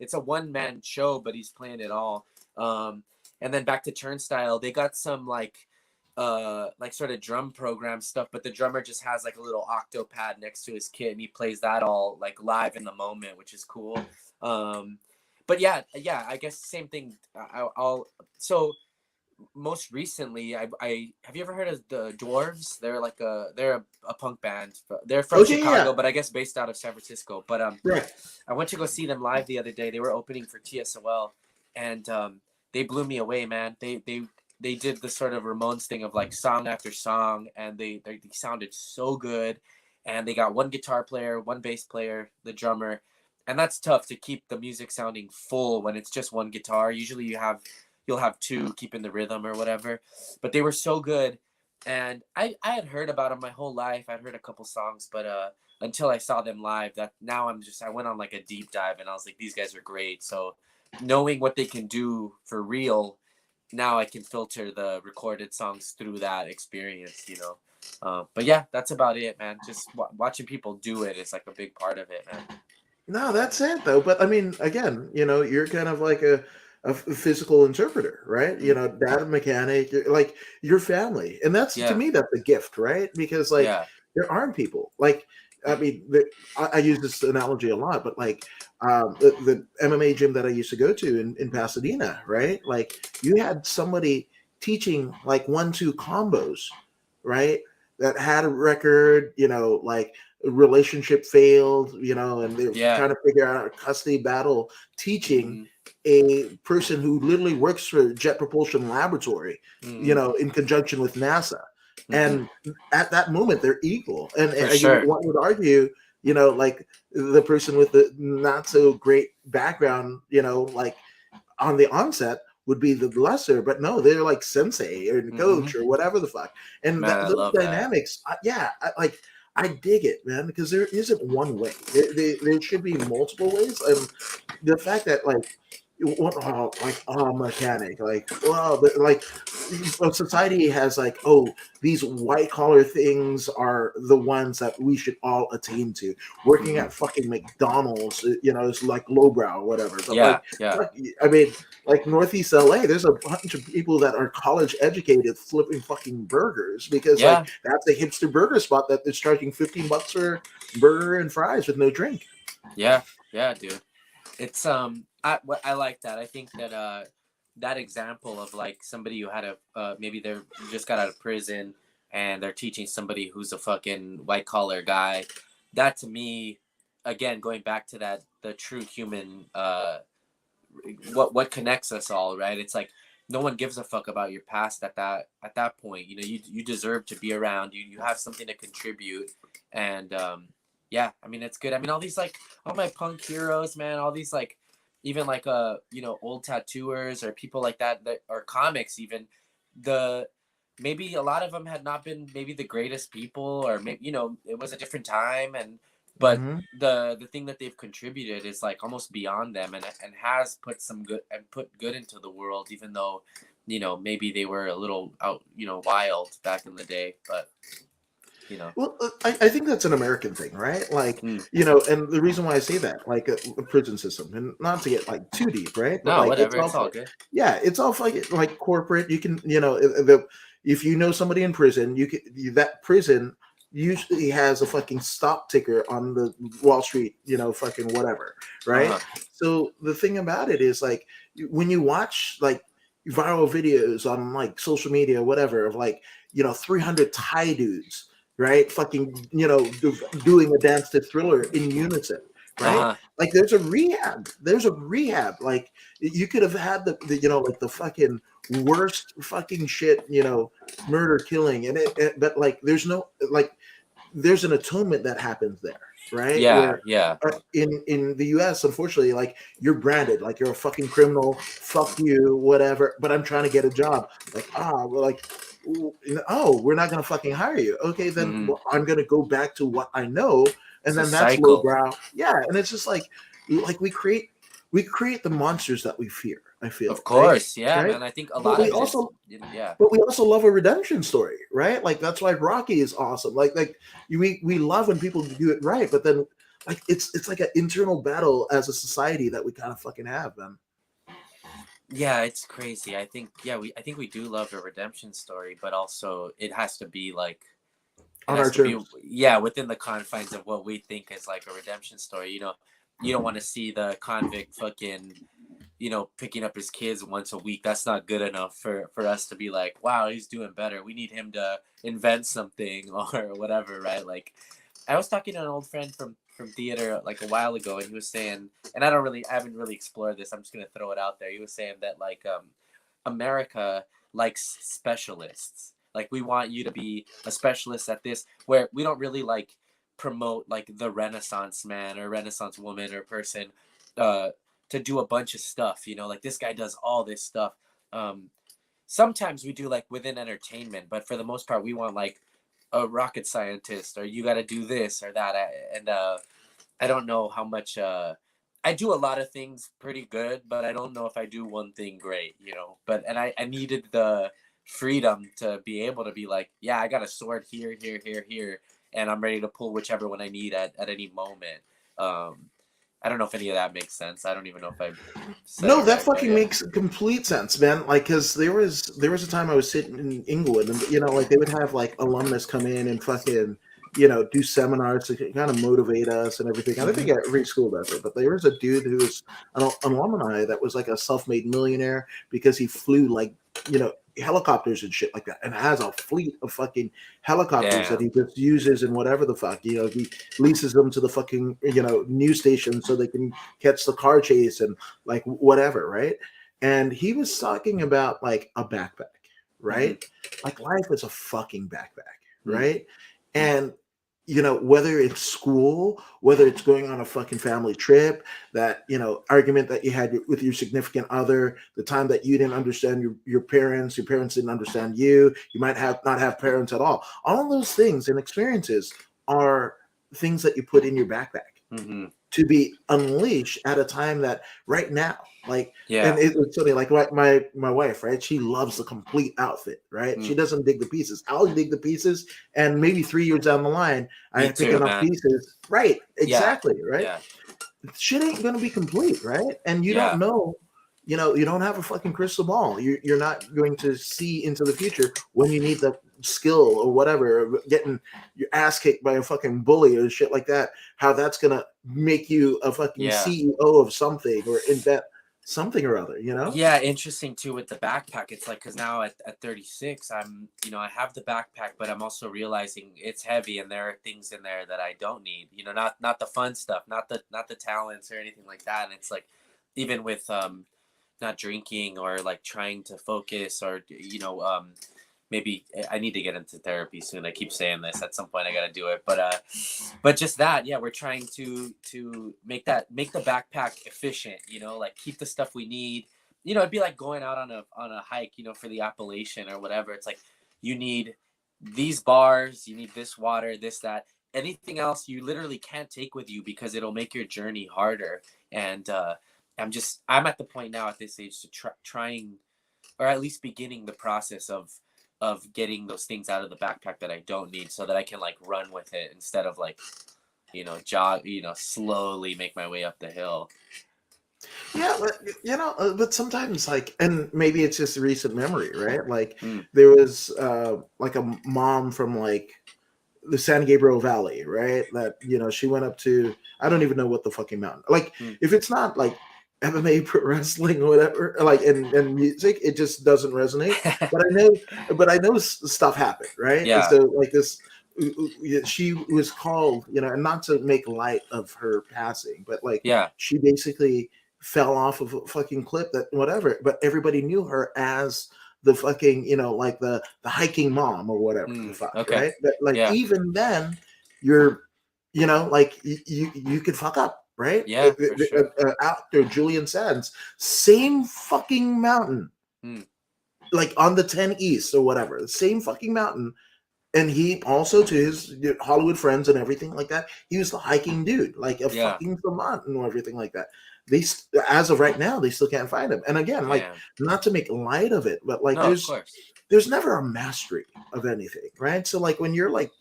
It's a one man show, but he's playing it all. And then back to Turnstile, they got some like sort of drum program stuff, but the drummer just has like a little octopad next to his kit, and he plays that all like live in the moment, which is cool. But yeah, I guess same thing. I'll so most recently, I have you ever heard of the Dwarves? They're a punk band. They're from Okay, yeah, Chicago, but I guess based out of San Francisco. But right. I went to go see them live the other day. They were opening for TSOL, and they blew me away, man. They did the sort of Ramones thing of like song after song, and they sounded so good. And they got one guitar player, one bass player, the drummer, and that's tough to keep the music sounding full when it's just one guitar. Usually you'll have two keeping the rhythm or whatever. But they were so good, and I had heard about them my whole life. I'd heard a couple songs, but until I saw them live, that now I went on like a deep dive, and I was like, these guys are great. So knowing what they can do for real, now I can filter the recorded songs through that experience. But yeah, that's about it, man. Just watching people do it is like a big part of it, man. No, that's it though. But I mean, again, you're kind of like a physical interpreter, right? Mm. Dad mechanic, like your family, and that's to Yeah, me that's a gift, right? Because like yeah, there aren't people like. I mean, I use this analogy a lot, but like the MMA gym that I used to go to in Pasadena, right? Like you had somebody teaching like 1-2 combos, right? That had a record, like relationship failed, you know, and they're Yeah. trying to figure out a custody battle, teaching Hmm. a person who literally works for Jet Propulsion Laboratory, you Hmm. know, in conjunction with NASA. Hmm. And at that moment, they're equal. And For you sure. one would argue, you know, like the person with the not so great background, you know, like on the onset would be the lesser, but no, they're like sensei or Hmm. coach or whatever the fuck. And Man, I those love that. dynamics, yeah, like I dig it, man, because there isn't one way. There should be multiple ways, and the fact that like what like mechanic like well like society has like oh these white collar things are the ones that we should all attain to working Hmm. at fucking McDonald's you know it's like lowbrow or whatever but Yeah. like Yeah. I mean like Northeast LA there's a bunch of people that are college educated flipping fucking burgers because like Yeah. that's a hipster burger spot that is charging $15 for burger and fries with no drink. Yeah. Yeah, dude. It's I like that. I think that that example of like somebody who had a maybe they're just got out of prison and they're teaching somebody who's a fucking white collar guy. That to me, again, going back to that the true human what connects us all, right? It's like no one gives a fuck about your past at that point. You know, you deserve to be around. You have something to contribute, and yeah, I mean it's good. I mean all these like all my punk heroes, man. All these like even like you know old tattooers or people like that that or comics even the maybe a lot of them had not been maybe the greatest people or maybe you know it was a different time and but Mm-hmm. the thing that they've contributed is like almost beyond them and has put some good and put good into the world even though you know maybe they were a little out you know wild back in the day but you know Well, I think that's an American thing, right? Like, mm. you know, and the reason why I say that, like a prison system, and not to get like too deep, right? But No, like, it's whatever, all, it's all good. yeah, it's all like corporate. You can, you know, the if you know somebody in prison, that prison usually has a fucking stop ticker on the Wall Street, you know, fucking whatever, right? Uh-huh. So the thing about it is like when you watch like viral videos on like social media, whatever, of like you know 300 Thai dudes right? Fucking, you know, doing a dance to Thriller in unison, right? Uh-huh. Like there's a rehab. There's a rehab. Like you could have had the you know, like the fucking worst fucking shit, you know, murder killing, and but like there's no like there's an atonement that happens there, right? Yeah, Where yeah. in the U.S., unfortunately, like you're branded, like you're a fucking criminal. Fuck you, whatever. But I'm trying to get a job. Like well, like oh, we're not gonna fucking hire you. Okay, then Hmm. well, I'm gonna go back to what I know, and It's a then that's cycle. lowbrow. Yeah, and it's just like we create the monsters that we fear. I feel Of right, course, yeah, right. man. I think a But lot we of it is also yeah. but we also love a redemption story, right? Like that's why Rocky is awesome. Like we love when people do it right, but then like it's like an internal battle as a society that we kind of fucking have, man. Yeah, it's crazy. I think yeah, I think we do love a redemption story, but also it has to be like it On has our to be terms. yeah, within the confines of what we think is like a redemption story. You know, you don't want to see the convict fucking, you know, picking up his kids once a week. That's not good enough for us to be like, wow, he's doing better. We need him to invent something or whatever, right? Like I was talking to an old friend from theater like a while ago, and he was saying, and I haven't really explored this. I'm just gonna throw it out there. He was saying that like America likes specialists. Like we want you to be a specialist at this, where we don't really like promote like the Renaissance man or Renaissance woman or person uh, to do a bunch of stuff. You know, like this guy does all this stuff. Um, Sometimes we do like within entertainment, but for the most part, we want like a rocket scientist or you got to do this or that. And I don't know how much. I do a lot of things pretty good, but I don't know if I do one thing great, you know. But and I needed the freedom to be able to be like, yeah, I got a sword here, here, here, here, and I'm ready to pull whichever one I need at any moment. Um, I don't know if any of that makes sense. I don't even know if I said it No, that right, but fucking yeah. makes complete sense, man. Like, cause there was a time I was sitting in England, and you know, like they would have like alumnus come in and fucking do seminars to kind of motivate us and everything. And I think Hmm. every school does it. But there was a dude who was an alumni that was like a self-made millionaire because he flew like helicopters and shit like that, and has a fleet of fucking helicopters that Damn. he just uses and whatever the fuck. He leases them to the fucking news station so they can catch the car chase and like whatever, right? And he was talking about like a backpack, Hmm. right? Like life is a fucking backpack, Mm. right? And whether it's school, whether it's going on a fucking family trip, that argument that you had with your significant other, the time that you didn't understand your parents didn't understand you might have not have parents at all of those things and experiences are things that you put in your backpack Hmm. to be unleashed at a time that right now, like, and Yeah. it's funny, like my wife, right? She loves the complete outfit, right? Mm. She doesn't dig the pieces. I'll dig the pieces, and maybe 3 years down the line, Me I pick too, enough man. pieces. Right, Yeah. exactly, right. Yeah. Shit ain't gonna be complete, right? And you don't Yeah. know. You don't have a fucking crystal ball. You're not going to see into the future when you need the skill or whatever, getting your ass kicked by a fucking bully or shit like that. How that's gonna make you a fucking Yeah. CEO of something or invent something or other. Yeah, interesting too with the backpack. It's like because now at 36, I have the backpack, but I'm also realizing it's heavy, and there are things in there that I don't need. Not the fun stuff, not the talents or anything like that. And it's like even with not drinking or like trying to focus or maybe I need to get into therapy soon. I keep saying this. At some point, I got to do it. But just that, yeah, we're trying to make the backpack efficient. Like keep the stuff we need. It'd be like going out on a hike. For the Appalachian or whatever. It's like you need these bars, you need this water, this that. Anything else you literally can't take with you because it'll make your journey harder. And I'm at the point now at this age to trying or at least beginning the process of getting those things out of the backpack that I don't need so that I can like run with it instead of like jog slowly make my way up the hill. Yeah, but but sometimes like, and maybe it's just a recent memory, right? Like Mm, there was like a mom from like the San Gabriel Valley, right? That she went up to. I don't even know what the fucking mountain. Like mm. if it's not like MMA, pro wrestling, or whatever, like and music, it just doesn't resonate. But I know stuff happened, right? And Yeah, so like this, she was called, and not to make light of her passing, but like yeah, she basically fell off of a fucking cliff that whatever. But everybody knew her as the fucking like the hiking mom or whatever the fuck, okay, right? But like yeah, even then, you're like you could fuck up, right? yeah, for sure. Actor Julian Sands, same fucking mountain, Mm, like on the 10 East or whatever, same fucking mountain. And he also, to his Hollywood friends and everything like that, he was the hiking dude, like a yeah, fucking Vermont and everything like that. As of right now, they still can't find him. And again, like damn. not to make light of it, but like No, of course. there's never a mastery of anything, right? So like when you're like,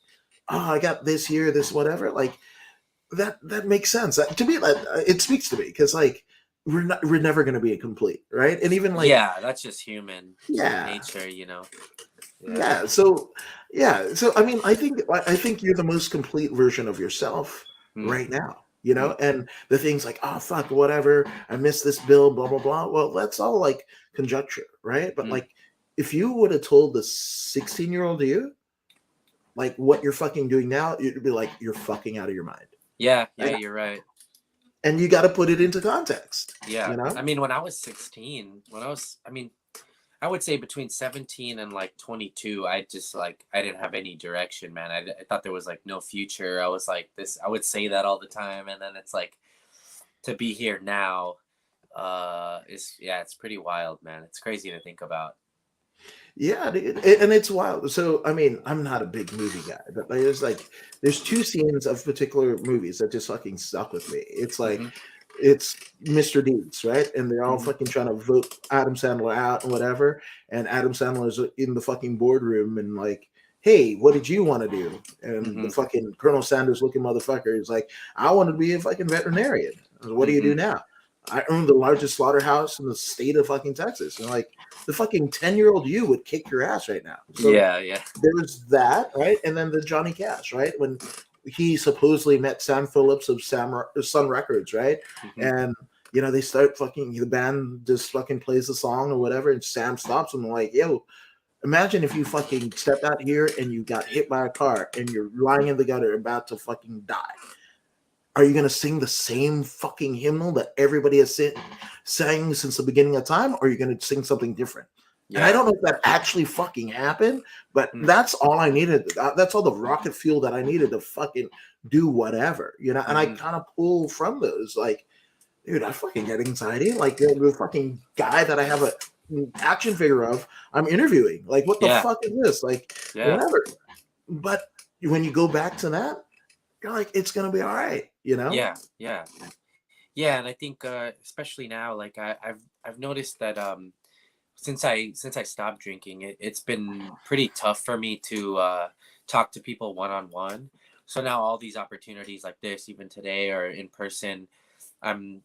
oh, I got this here, this whatever, like that makes sense. To me, that it speaks to me because like we're never going to be complete, right? And even like Yeah, that's just human yeah, nature. Yeah. yeah. So I mean, I think you're the most complete version of yourself Mm, right now. mm, And the things like, oh fuck, whatever, I missed this bill, blah blah blah. Well, that's all like conjecture, right? But mm. like, if you would have told the 16-year-old you like what you're fucking doing now, you'd be like, you're fucking out of your mind. Yeah, yeah, And, you're right. and you got to put it into context, Yeah. you know? I mean, when I was 16, I mean, I would say between 17 and like 22, I just like, I didn't have any direction, man. I thought there was like no future. I was like this, I would say that all the time. And then it's like to be here now, it's pretty wild, man. It's crazy to think about. Yeah, dude, and it's wild. So, I mean, I'm not a big movie guy, but there's two scenes of particular movies that just fucking stuck with me. It's like, Hmm. it's Mr. Deeds, right? And they're all Hmm. fucking trying to vote Adam Sandler out and whatever. And Adam Sandler's in the fucking boardroom and like, hey, what did you want to do? And the Hmm. fucking Colonel Sanders looking motherfucker is like, I want to be a fucking veterinarian. I was, what do you do Hmm. now? I own the largest slaughterhouse in the state of fucking Texas. And like, the fucking 10-year-old you would kick your ass right now. So Yeah. there's that, right? And then the Johnny Cash, right? When he supposedly met Sam Phillips of Sun Records, right? Hmm. And they start fucking, the band just fucking plays the song or whatever, and Sam stops him like, yo, imagine if you fucking stepped out here and you got hit by a car and you're lying in the gutter about to fucking die. Are you gonna sing the same fucking hymnal that everybody has sang since the beginning of time, or are you gonna sing something different? And I Yeah. don't know if that actually fucking happened, but Mm. that's all I needed. That's all the rocket fuel that I needed to fucking do whatever, And I Hmm. kind of pull from those, like, dude, I fucking get anxiety. Like the fucking guy that I have a action figure of, I'm interviewing. Like, what the Yeah. fuck is this? Like, Yeah. whatever. But when you go back to that, you're like, it's gonna be all right, Yeah. And I think especially now, like I've noticed that since I stopped drinking, it's been pretty tough for me to talk to people one on one. So now all these opportunities like this, even today or in person, I'm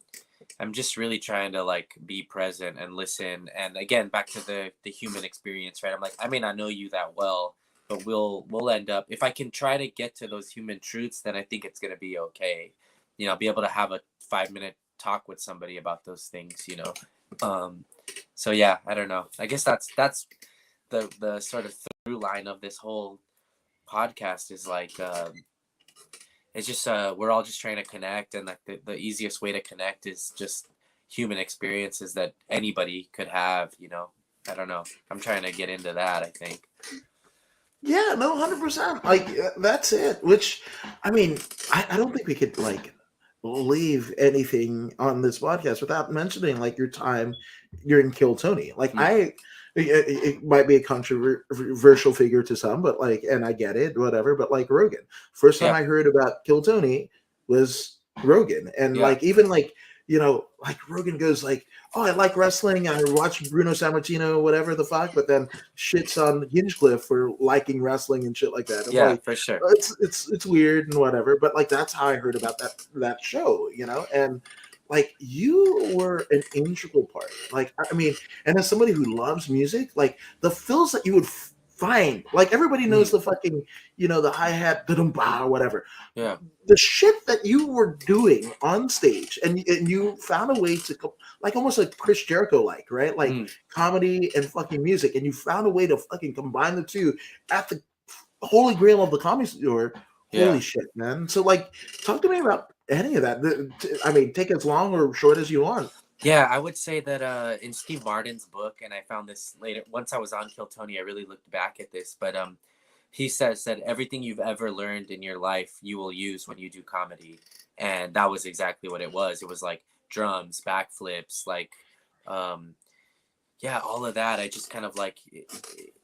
I'm just really trying to like be present and listen. And again, back to the human experience, right? I'm like, I may not know you that well, but we'll end up, if I can try to get to those human truths, then I think it's gonna be okay. Be able to have a 5 minute talk with somebody about those things. Um, so yeah, I don't know. I guess that's the sort of through line of this whole podcast is like it's just we're all just trying to connect, and like the easiest way to connect is just human experiences that anybody could have. I don't know, I'm trying to get into that, I think. Yeah, no, 100%. Like, that's it. Which, I mean, I don't think we could like leave anything on this podcast without mentioning like your time during Kill Tony. Like, Mm. it might be a controversial figure to some, but like, and I get it, whatever. But like Rogan, first time Yeah. I heard about Kill Tony was Rogan, and Yeah. like even like like Rogan goes like, oh, I like wrestling. I watch Bruno Sammartino, whatever the fuck, but then shits on Hinchcliffe for liking wrestling and shit like that. I'm Yeah, like, for sure. it's weird and whatever, but like that's how I heard about that show. And like you were an integral part. Like I mean, and as somebody who loves music, like the fills that you would find, like everybody knows Mm. the fucking the hi hat, or whatever, Yeah. the shit that you were doing on stage, and you found a way to like almost like Chris Jericho, like, right, like Mm. comedy and fucking music, and you found a way to fucking combine the two at the holy grail of the comedy store. Holy Yeah. shit, man. So like, talk to me about any of that. I mean, take as long or short as you want. Yeah, I would say that in Steve Martin's book, and I found this later once I was on Kill Tony, I really looked back at this, but he says that everything you've ever learned in your life you will use when you do comedy. And that was exactly what it was. It was like drums, backflips, like um yeah, all of that. I just kind of like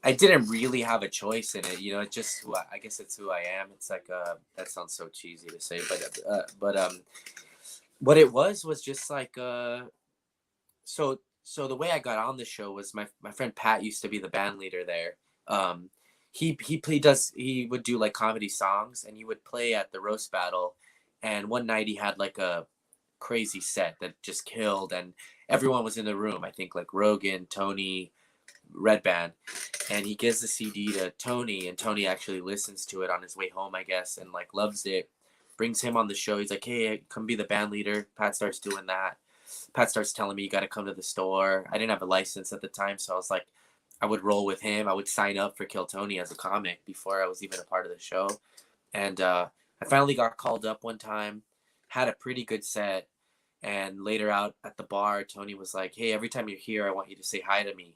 I didn't really have a choice in it. It's just I guess it's who I am. It's like that sounds so cheesy to say, but what it was just like so the way I got on the show was my friend Pat used to be the band leader there. Um, he would do like comedy songs, and he would play at the roast battle. And one night he had like a crazy set that just killed, and everyone was in the room. I think like Rogan, Tony, Red Band, and he gives the CD to Tony, and Tony actually listens to it on his way home, I guess, and like loves it. Brings him on the show. He's like, "Hey, come be the band leader." Pat starts doing that. Pat starts telling me, you got to come to the store. I didn't have a license at the time, so I was like, I would roll with him. I would sign up for Kill Tony as a comic before I was even a part of the show. And I finally got called up one time, had a pretty good set. And later out at the bar, Tony was like, hey, every time you're here, I want you to say hi to me.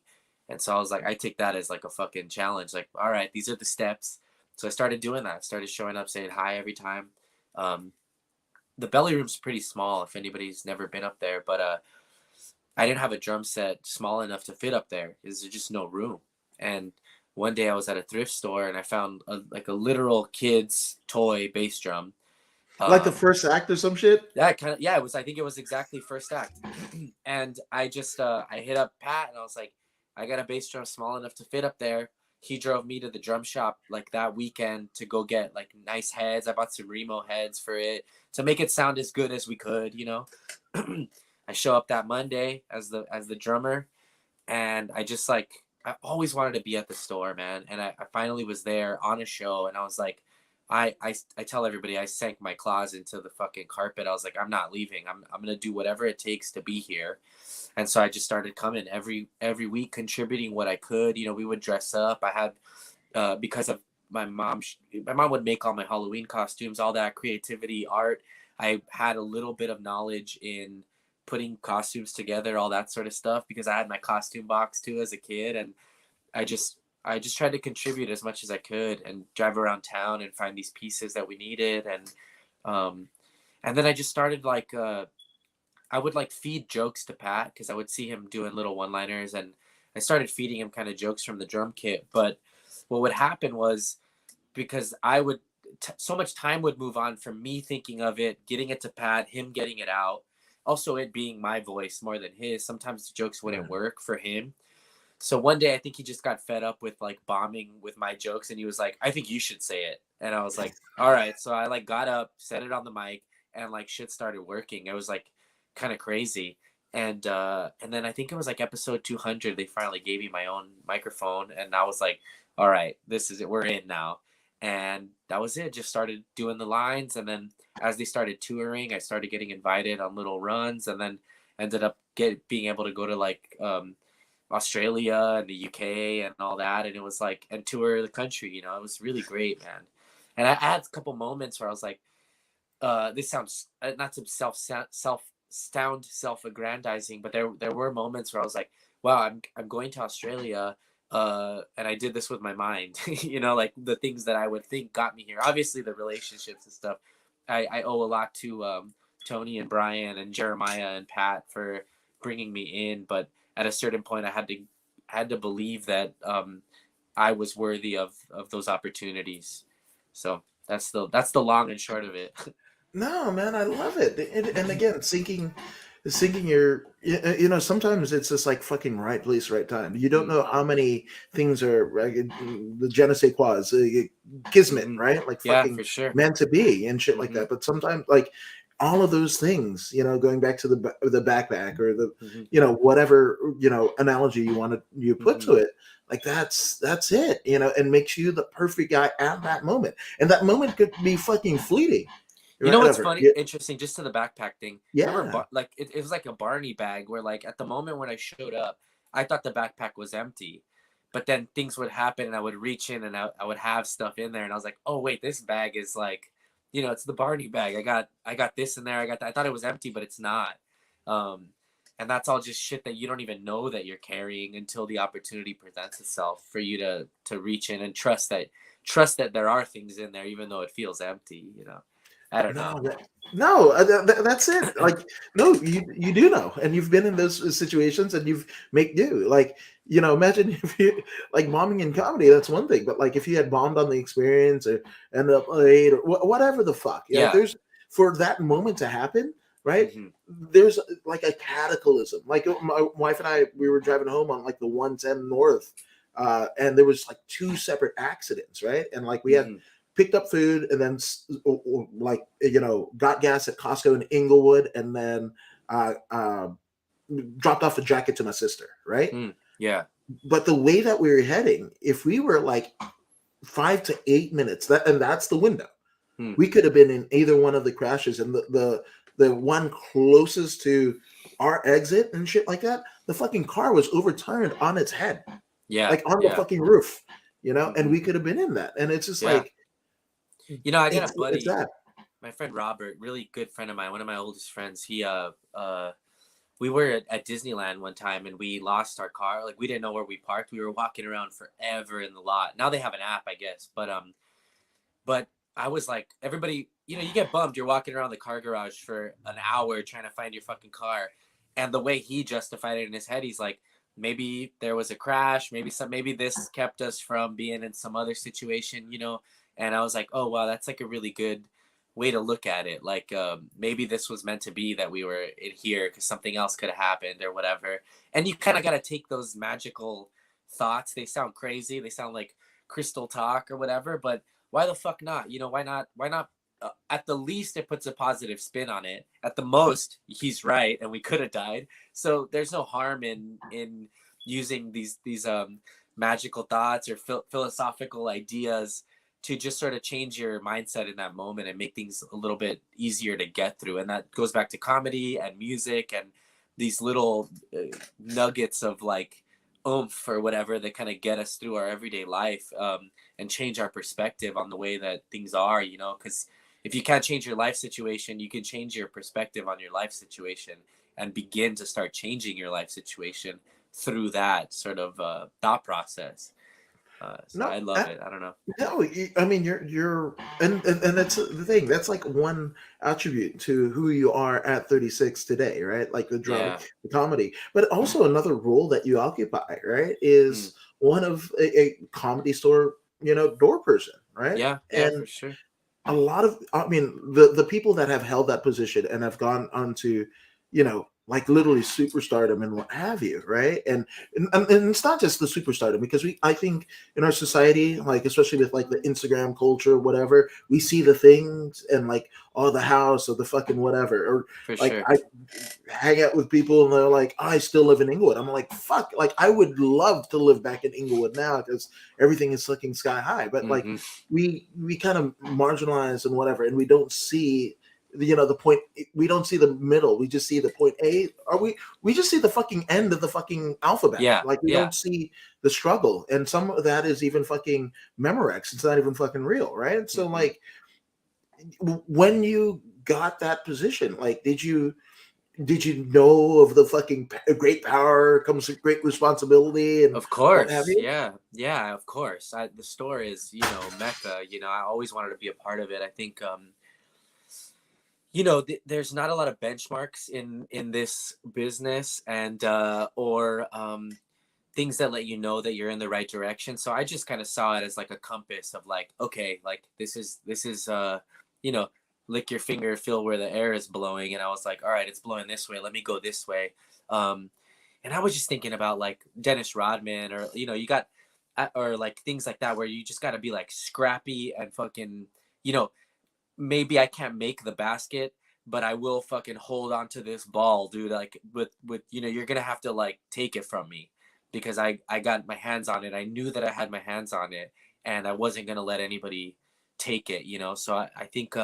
And so I was like, I take that as like a fucking challenge. Like, all right, these are the steps. So I started doing that. Started showing up, saying hi every time. Um, the belly room's pretty small if anybody's never been up there, but I didn't have a drum set small enough to fit up there. There's just no room. And one day I was at a thrift store and I found like a literal kid's toy bass drum. Like the Um, first act or some shit. that kind of, yeah, it was. I think it was exactly first act. And I just I hit up Pat and I was like, I got a bass drum small enough to fit up there. He drove me to the drum shop like that weekend to go get like nice heads. I bought some Remo heads for it to make it sound as good as we could. I show up that Monday as the drummer, and I just like I always wanted to be at the store, man. And I finally was there on a show, and I was like, I tell everybody I sank my claws into the fucking carpet. I was like, I'm not leaving. I'm gonna do whatever it takes to be here. And so I just started coming every week, contributing what I could. You know, we would dress up. I had because of my mom. My mom would make all my Halloween costumes, all that creativity, art. I had a little bit of knowledge in putting costumes together, all that sort of stuff, because I had my costume box too as a kid, and I just I just tried to contribute as much as I could and drive around town and find these pieces that we needed, um, and then I just started like I would like feed jokes to Pat because I would see him doing little one-liners, and I started feeding him kind of jokes from the drum kit. But what would happen was because I would so much time would move on from me thinking of it, getting it to Pat, him getting it out. Also, it being my voice more than his. Sometimes the jokes Yeah. wouldn't work for him. So one day, I think he just got fed up with like bombing with my jokes, and he was like, "I think you should say it." And I was like, "All right." So I like got up, said it on the mic, and like shit started working. It was like kind of crazy. And then I think it was like episode 200. They finally gave me my own microphone, and I was like, "All right, this is it. We're in now." And that was it. Just started doing the lines, and then as they started touring, I started getting invited on little runs, and then ended up being able to go to like Australia and the UK and all that, and it was like and tour the country. You know, it was really great, man. And I had a couple moments where I was like, "This sounds not to sound self-aggrandizing, but there were moments where I was like, wow, I'm going to Australia." And I did this with my mind, you know, like the things that I would think got me here. Obviously, the relationships and stuff. I owe a lot to Tony and Brian and Jeremiah and Pat for bringing me in, but at a certain point, I had to believe that I was worthy of those opportunities. So that's the long and short of it. No, man, I love it. And again, sinking your, sometimes it's just like fucking right place, right time. You don't know Mm-hmm. how many things are the je ne sais quoi, kismet, Mm-hmm. right? Like Yeah, fucking for sure. meant to be and shit like Mm-hmm. that. But sometimes, like all of those things, going back to the backpack or the, Mm-hmm. whatever analogy you put Mm-hmm. to it, like that's it, and makes you the perfect guy at that moment. And that moment could be fucking fleeting. You know what's Whatever. funny? Yeah. Interesting, just to the backpack thing. Remember, Yeah. like it was like a Barney bag where, like, at the moment when I showed up, I thought the backpack was empty, but then things would happen, and I would reach in, and I would have stuff in there, and I was like, oh wait, this bag is like, it's the Barney bag. I got this in there. I got that. I thought it was empty, but it's not. Um, and that's all just shit that you don't even know that you're carrying until the opportunity presents itself for you to reach in and trust that there are things in there, even though it feels empty. I don't know. No, no, that's it. Like, no, you do know, and you've been in those situations, and you've make do. Like, imagine if you like bombing in comedy. That's one thing, but like if you had bombed on the experience or ended up late or whatever the fuck, Yeah. there's for that moment to happen, right? Hmm. There's like a cataclysm. Like my wife and I, we were driving home on like the 110 North, and there was like two separate accidents, right? And like we had Hmm. picked up food and then like got gas at Costco in Inglewood and then dropped off a jacket to my sister, right? Mm. Yeah. But the way that we were heading, if we were like 5 to 8 minutes, that's the window, Mm. we could have been in either one of the crashes, and the one closest to our exit and shit like that, the fucking car was overturned on its head, Yeah. like on the Yeah. fucking roof, and Hmm. we could have been in that, and it's just Yeah. like I got a it's buddy, that. my friend Robert, really good friend of mine, one of my oldest friends. We were at Disneyland one time, and we lost our car. Like, we didn't know where we parked. We were walking around forever in the lot. Now they have an app, I guess. But I was like, everybody, you get bummed. You're walking around the car garage for an hour trying to find your fucking car. And the way he justified it in his head, he's like, maybe there was a crash. Maybe this kept us from being in some other situation. And I was like, oh, wow, that's like a really good way to look at it. Like, maybe this was meant to be that we were in here because something else could have happened or whatever. And you kind of got to take those magical thoughts. They sound crazy. They sound like crystal talk or whatever, but why the fuck not? Why not? Why not? At the least, it puts a positive spin on it. At the most, he's right, and we could have died. So there's no harm in using these magical thoughts or philosophical ideas to just sort of change your mindset in that moment and make things a little bit easier to get through. And that goes back to comedy and music and these little nuggets of like oomph or whatever that kind of get us through our everyday life, and change our perspective on the way that things are, you know, because if you can't change your life situation, you can change your perspective on your life situation and begin to start changing your life situation through that sort of thought process. So No, I love it. I don't know. no, I mean you're and that's the thing. That's like one attribute to who you are at 36 today, right? Like the drama, Yeah. the comedy. But also another role that you occupy, right, Mm. is one of a comedy store, door person, right? Yeah. Yeah, And for sure. a lot of, I mean, the people that have held that position and have gone on to, like literally superstardom and what have you, right? And it's not just the superstardom, because I think in our society, like especially with like the Instagram culture, whatever, we see the things and like, oh, the house or the fucking whatever, or For like sure. I hang out with people and they're like, oh, I still live in Inglewood. I'm like, fuck, like I would love to live back in Inglewood now because everything is looking sky high. But like Hmm. we kind of marginalize and whatever, and we don't see the point. We don't see the middle. We just see the point A. Are we just see the fucking end of the fucking alphabet. Yeah. Like we Yeah. don't see the struggle, and some of that is even fucking Memorex. It's not even fucking real, right? So Hmm. like when you got that position, like did you know of the fucking great power comes with great responsibility and Of what have course. you? Yeah. Yeah, of course. The store is, you know, Mecca. You know, I always wanted to be a part of it. I think, you know, there's not a lot of benchmarks in this business, and or things that let you know that you're in the right direction. So I just kind of saw it as like a compass of like, okay, like this is you know, lick your finger, feel where the air is blowing, and I was like, all right, it's blowing this way, let me go this way. um and I was just thinking about like Dennis Rodman, or you know, you got or like things like that where you just got to be like scrappy and fucking, you know, maybe I can't make the basket, but I will fucking hold on to this ball, dude. Like with you know, you're gonna have to like take it from me because I got my hands on it. I knew that I had my hands on it, and I wasn't gonna let anybody take it. You know, so I think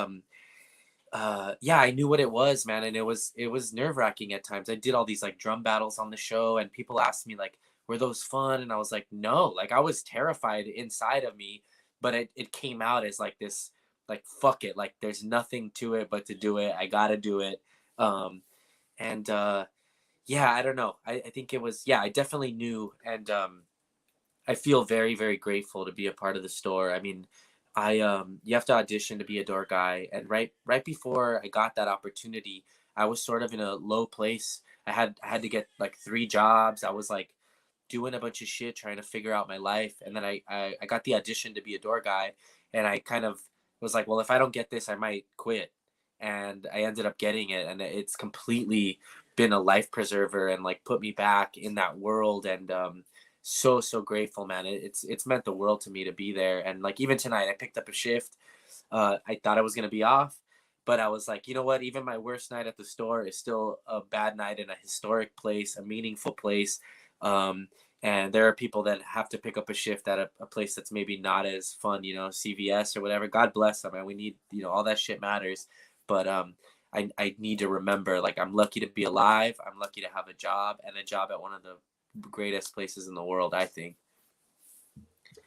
yeah, I knew what it was, man, and it was nerve wracking at times. I did all these like drum battles on the show, and people asked me like, were those fun? And I was like, no, like I was terrified inside of me, but it came out as like this, like fuck it, like there's nothing to it but to do it. I gotta do it. um and yeah, I don't know. I think it was, yeah, I definitely knew, and I feel very, very grateful to be a part of the store. I mean, I you have to audition to be a door guy, and right before I got that opportunity, I was sort of in a low place. I had to get like 3 jobs. I was like doing a bunch of shit trying to figure out my life, and then I got the audition to be a door guy, and I kind of was like, well, if I don't get this, I might quit. And I ended up getting it, and it's completely been a life preserver and like put me back in that world. And so grateful, man. It's meant the world to me to be there. And like even tonight I picked up a shift. I thought I was gonna be off, but I was like, you know what, even my worst night at the store is still a bad night in a historic place, a meaningful place. um and there are people that have to pick up a shift at a place that's maybe not as fun, you know, CVS or whatever. God bless them, and we need, you know, all that shit matters. But I need to remember, like, I'm lucky to be alive. I'm lucky to have a job, and a job at one of the greatest places in the world, I think.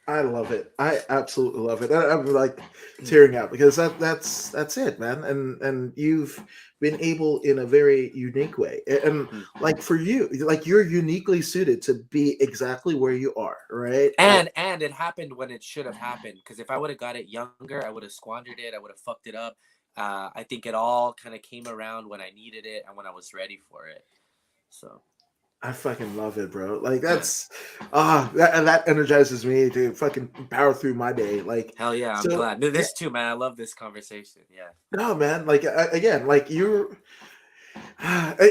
I love it. I absolutely love it. I'm like tearing out because that's it, man. And you've been able in a very unique way. And like for you, like you're uniquely suited to be exactly where you are, right? And it happened when it should have happened. Because if I would have got it younger, I would have squandered it. I would have fucked it up. I think it all kind of came around when I needed it and when I was ready for it. So I fucking love it, bro. Like yeah, that energizes me to fucking power through my day. Like hell yeah, I'm so glad. yeah, This too, man. I love this conversation. Yeah. no man, like again, like you're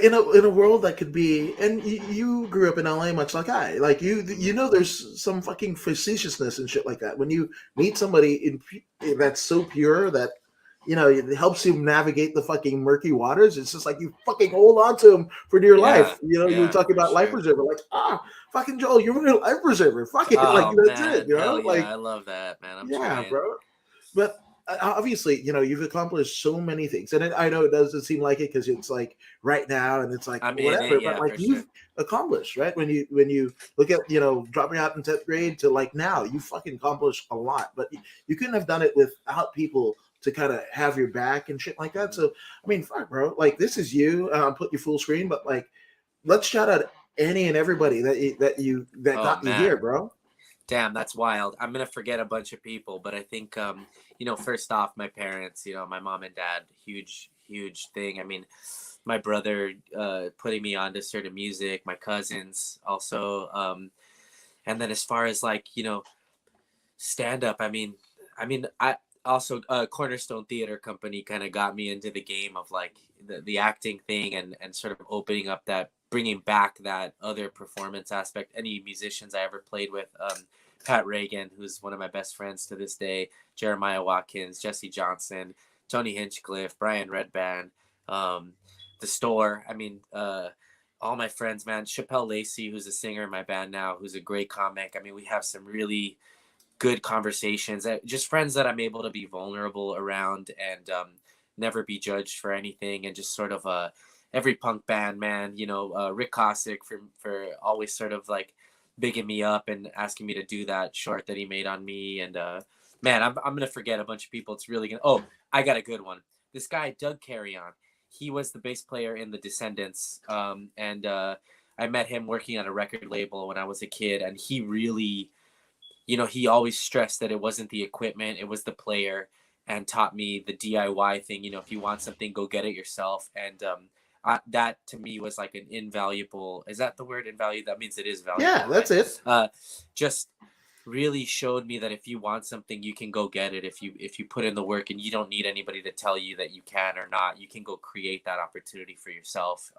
in a world that could be, and you grew up in LA much like I, like there's some fucking facetiousness and shit like that when you meet somebody that's so pure that it helps you navigate the fucking murky waters. It's just like you fucking hold on to them for dear Yeah, life. You were yeah, talking for about life sure. preserver, like fucking Joel, you're a life preserver. Fuck it, like Oh that's it, man, you hell know, yeah, like I love that, man. I'm yeah, trying. bro. But obviously, you've accomplished so many things, and I know it doesn't seem like it because it's like right now, and it's like I'm in it, whatever. But yeah, like for sure. you've accomplished, right? When you look at dropping out in 10th grade to like now, you fucking accomplished a lot. But you couldn't have done it without people to kind of have your back and shit like that. Mhm. So I mean, fuck, bro. Like this is you. Put your full screen, but like let's shout out any and everybody that Oh got you here, man, bro. damn, that's wild. I'm gonna forget a bunch of people, but I think first off, my parents, my mom and dad, huge thing. I mean, my brother putting me on to certain music, my cousins also, and then as far as like stand up, I also Cornerstone Theater Company kind of got me into the game of like the acting thing and sort of opening up that bringing back that other performance aspect. Any musicians I ever played with, Pat Reagan, who's one of my best friends to this day, Jeremiah Watkins, Jesse Johnson, Tony Hinchcliffe, Brian Redband, um, the store. All my friends, man. Chappelle Lacey, who's a singer in my band now, who's a great comic. I mean, we have some really good conversations, just friends that I'm able to be vulnerable around and never be judged for anything, and just sort of every punk band, man, Rick Kosick for always sort of like bigging me up and asking me to do that short that he made on me. And man, I'm gonna forget a bunch of people. It's really gonna. Oh, I got a good one. This guy Doug Carrion, he was the bass player in the Descendants, and I met him working at a record label when I was a kid, and he really, he always stressed that it wasn't the equipment, it was the player, and taught me the DIY thing. If you want something, go get it yourself. And that to me was like an invaluable, is that the word, invaluable? That means it is Yeah, valuable, that's right? it. Just really showed me that if you want something, you can go get it. If you put in the work, and you don't need anybody to tell you that you can or not, you can go create that opportunity for yourself.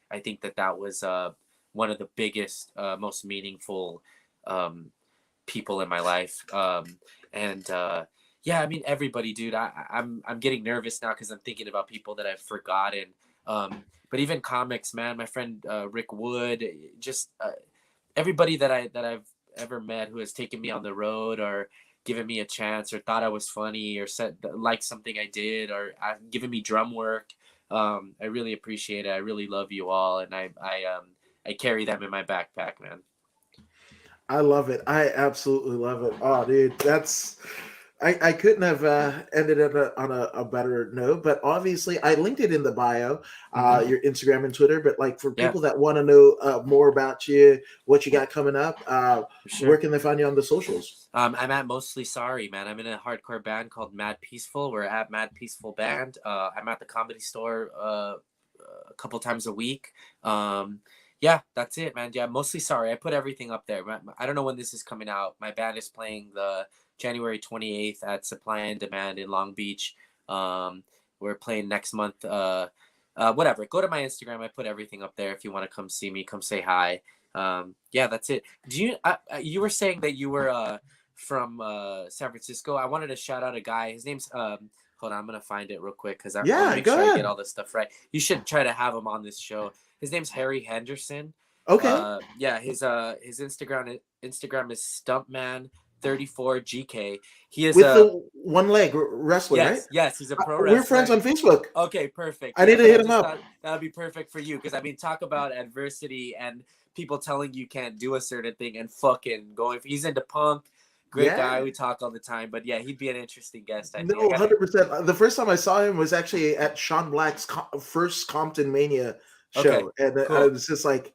I think that was one of the biggest, most meaningful um, people in my life. And yeah, I mean everybody, dude. I'm getting nervous now because I'm thinking about people that I've forgotten. But even comics, man. My friend Rick Wood, just everybody that I've ever met who has taken me on the road or given me a chance or thought I was funny or said like something I did or given me drum work. I really appreciate it. I really love you all, and I carry them in my backpack, man. I love it. I absolutely love it. Oh, dude, I couldn't have ended it on a better note. But obviously, I linked it in the bio, Hmm. your Instagram and Twitter. But like for Yeah, people that want to know more about you, what you got coming up, for where sure. can they find you on the socials? I'm at Mostly Sorry, man. I'm in a hardcore band called Mad Peaceful. We're at Mad Peaceful Band. I'm at the Comedy Store a couple times a week. Yeah, that's it, man. Yeah, Mostly Sorry. I put everything up there. I don't know when this is coming out. My band is playing the January 28th at Supply and Demand in Long Beach. Um, we're playing next month. Whatever. Go to my Instagram. I put everything up there. If you want to come see me, come say hi. Yeah, that's it. You were saying that you were from San Francisco. I wanted to shout out a guy. His name's hold on, I'm gonna find it real quick because I want to Yeah, make go sure I get ahead. all this stuff right. You should try to have him on this show. His name's Harry Henderson. Okay, Yeah, his Instagram is Stumpman34GK. He is with a the one leg wrestler, right? yes, he's a pro We're friends wrestler. on Facebook. Okay, perfect. I Yeah, need to but I hit him just up. thought that would be perfect for you because I mean, talk about adversity and people telling you can't do a certain thing and fucking going. He's into punk. Great guy. Yeah. We talk all the time, but yeah, he'd be an interesting guest. I No, think I got to. 100%. The first time I saw him was actually at Sean Black's first Compton Mania Okay, show, and I cool. was just like,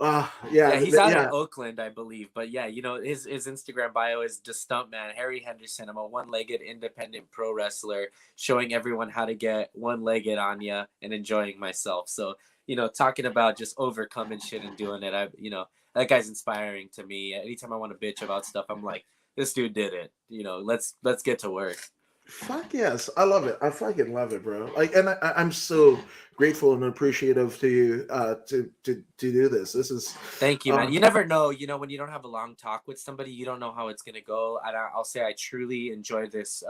yeah, Yeah, he's out in yeah. Oakland, I believe. But yeah, his Instagram bio is just Stuntman Harry Henderson. I'm a one-legged independent pro wrestler, showing everyone how to get one-legged on ya and enjoying myself. So talking about just overcoming shit and doing it. That guy's inspiring to me. Anytime I want to bitch about stuff, I'm like, this dude did it. Let's get to work. Fuck yes, I love it. I fucking love it, bro. Like, and I'm so grateful and appreciative to you to do this. This is, Thank you, man. uh, You never know, when you don't have a long talk with somebody, you don't know how it's gonna go. And I'll say I truly enjoyed this.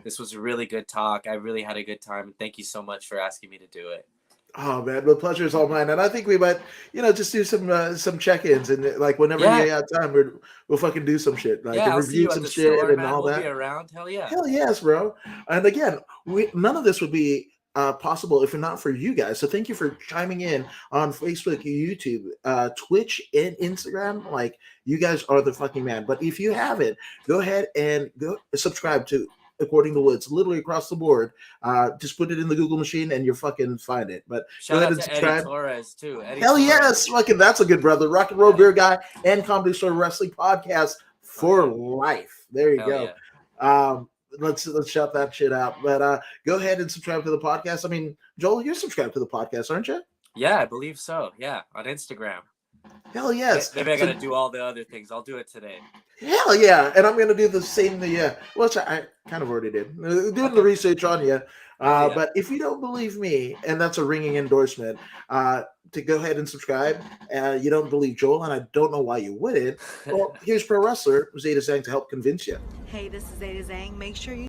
This was a really good talk. I really had a good time. And thank you so much for asking me to do it. Oh man, the pleasure is all mine, and I think we might, just do some check-ins, and like whenever Yeah, you have time, we'll fucking do some shit, like yeah. and I'll see review you at some the shit store, and man. all We'll be that. around. Hell yeah. Hell yes, bro. And again, none of this would be possible if not for you guys. So thank you for chiming in on Facebook, YouTube, Twitch, and Instagram. Like, you guys are the fucking man. But if you haven't, go ahead and go subscribe to According to Woods, literally across the board. Just put it in the Google machine and you'll fucking find it. But go Shout ahead out and to Eddie subscribe. Torres too. Eddie Hell yes, Torres. fucking that's a good brother. Rock and Roll Yeah. Beer Guy and Comedy Store Wrestling Podcast Oh for yeah. life. There you Hell go. yeah. Let's shout that shit out. But go ahead and subscribe to the podcast. I mean, Joel, you're subscribed to the podcast, aren't you? Yeah, I believe so. Yeah, on Instagram. Hell yes. Maybe I So gotta do all the other things. I'll do it today. hell yeah, and I'm gonna do the same. Which I kind of already did. Doing the Okay. research on you. Hell yeah. But if you don't believe me, and that's a ringing endorsement, to go ahead and subscribe. You don't believe Joel, and I don't know why you wouldn't. Well, here's pro wrestler Zeta Zhang to help convince you. Hey, this is Zeta Zhang. Make sure you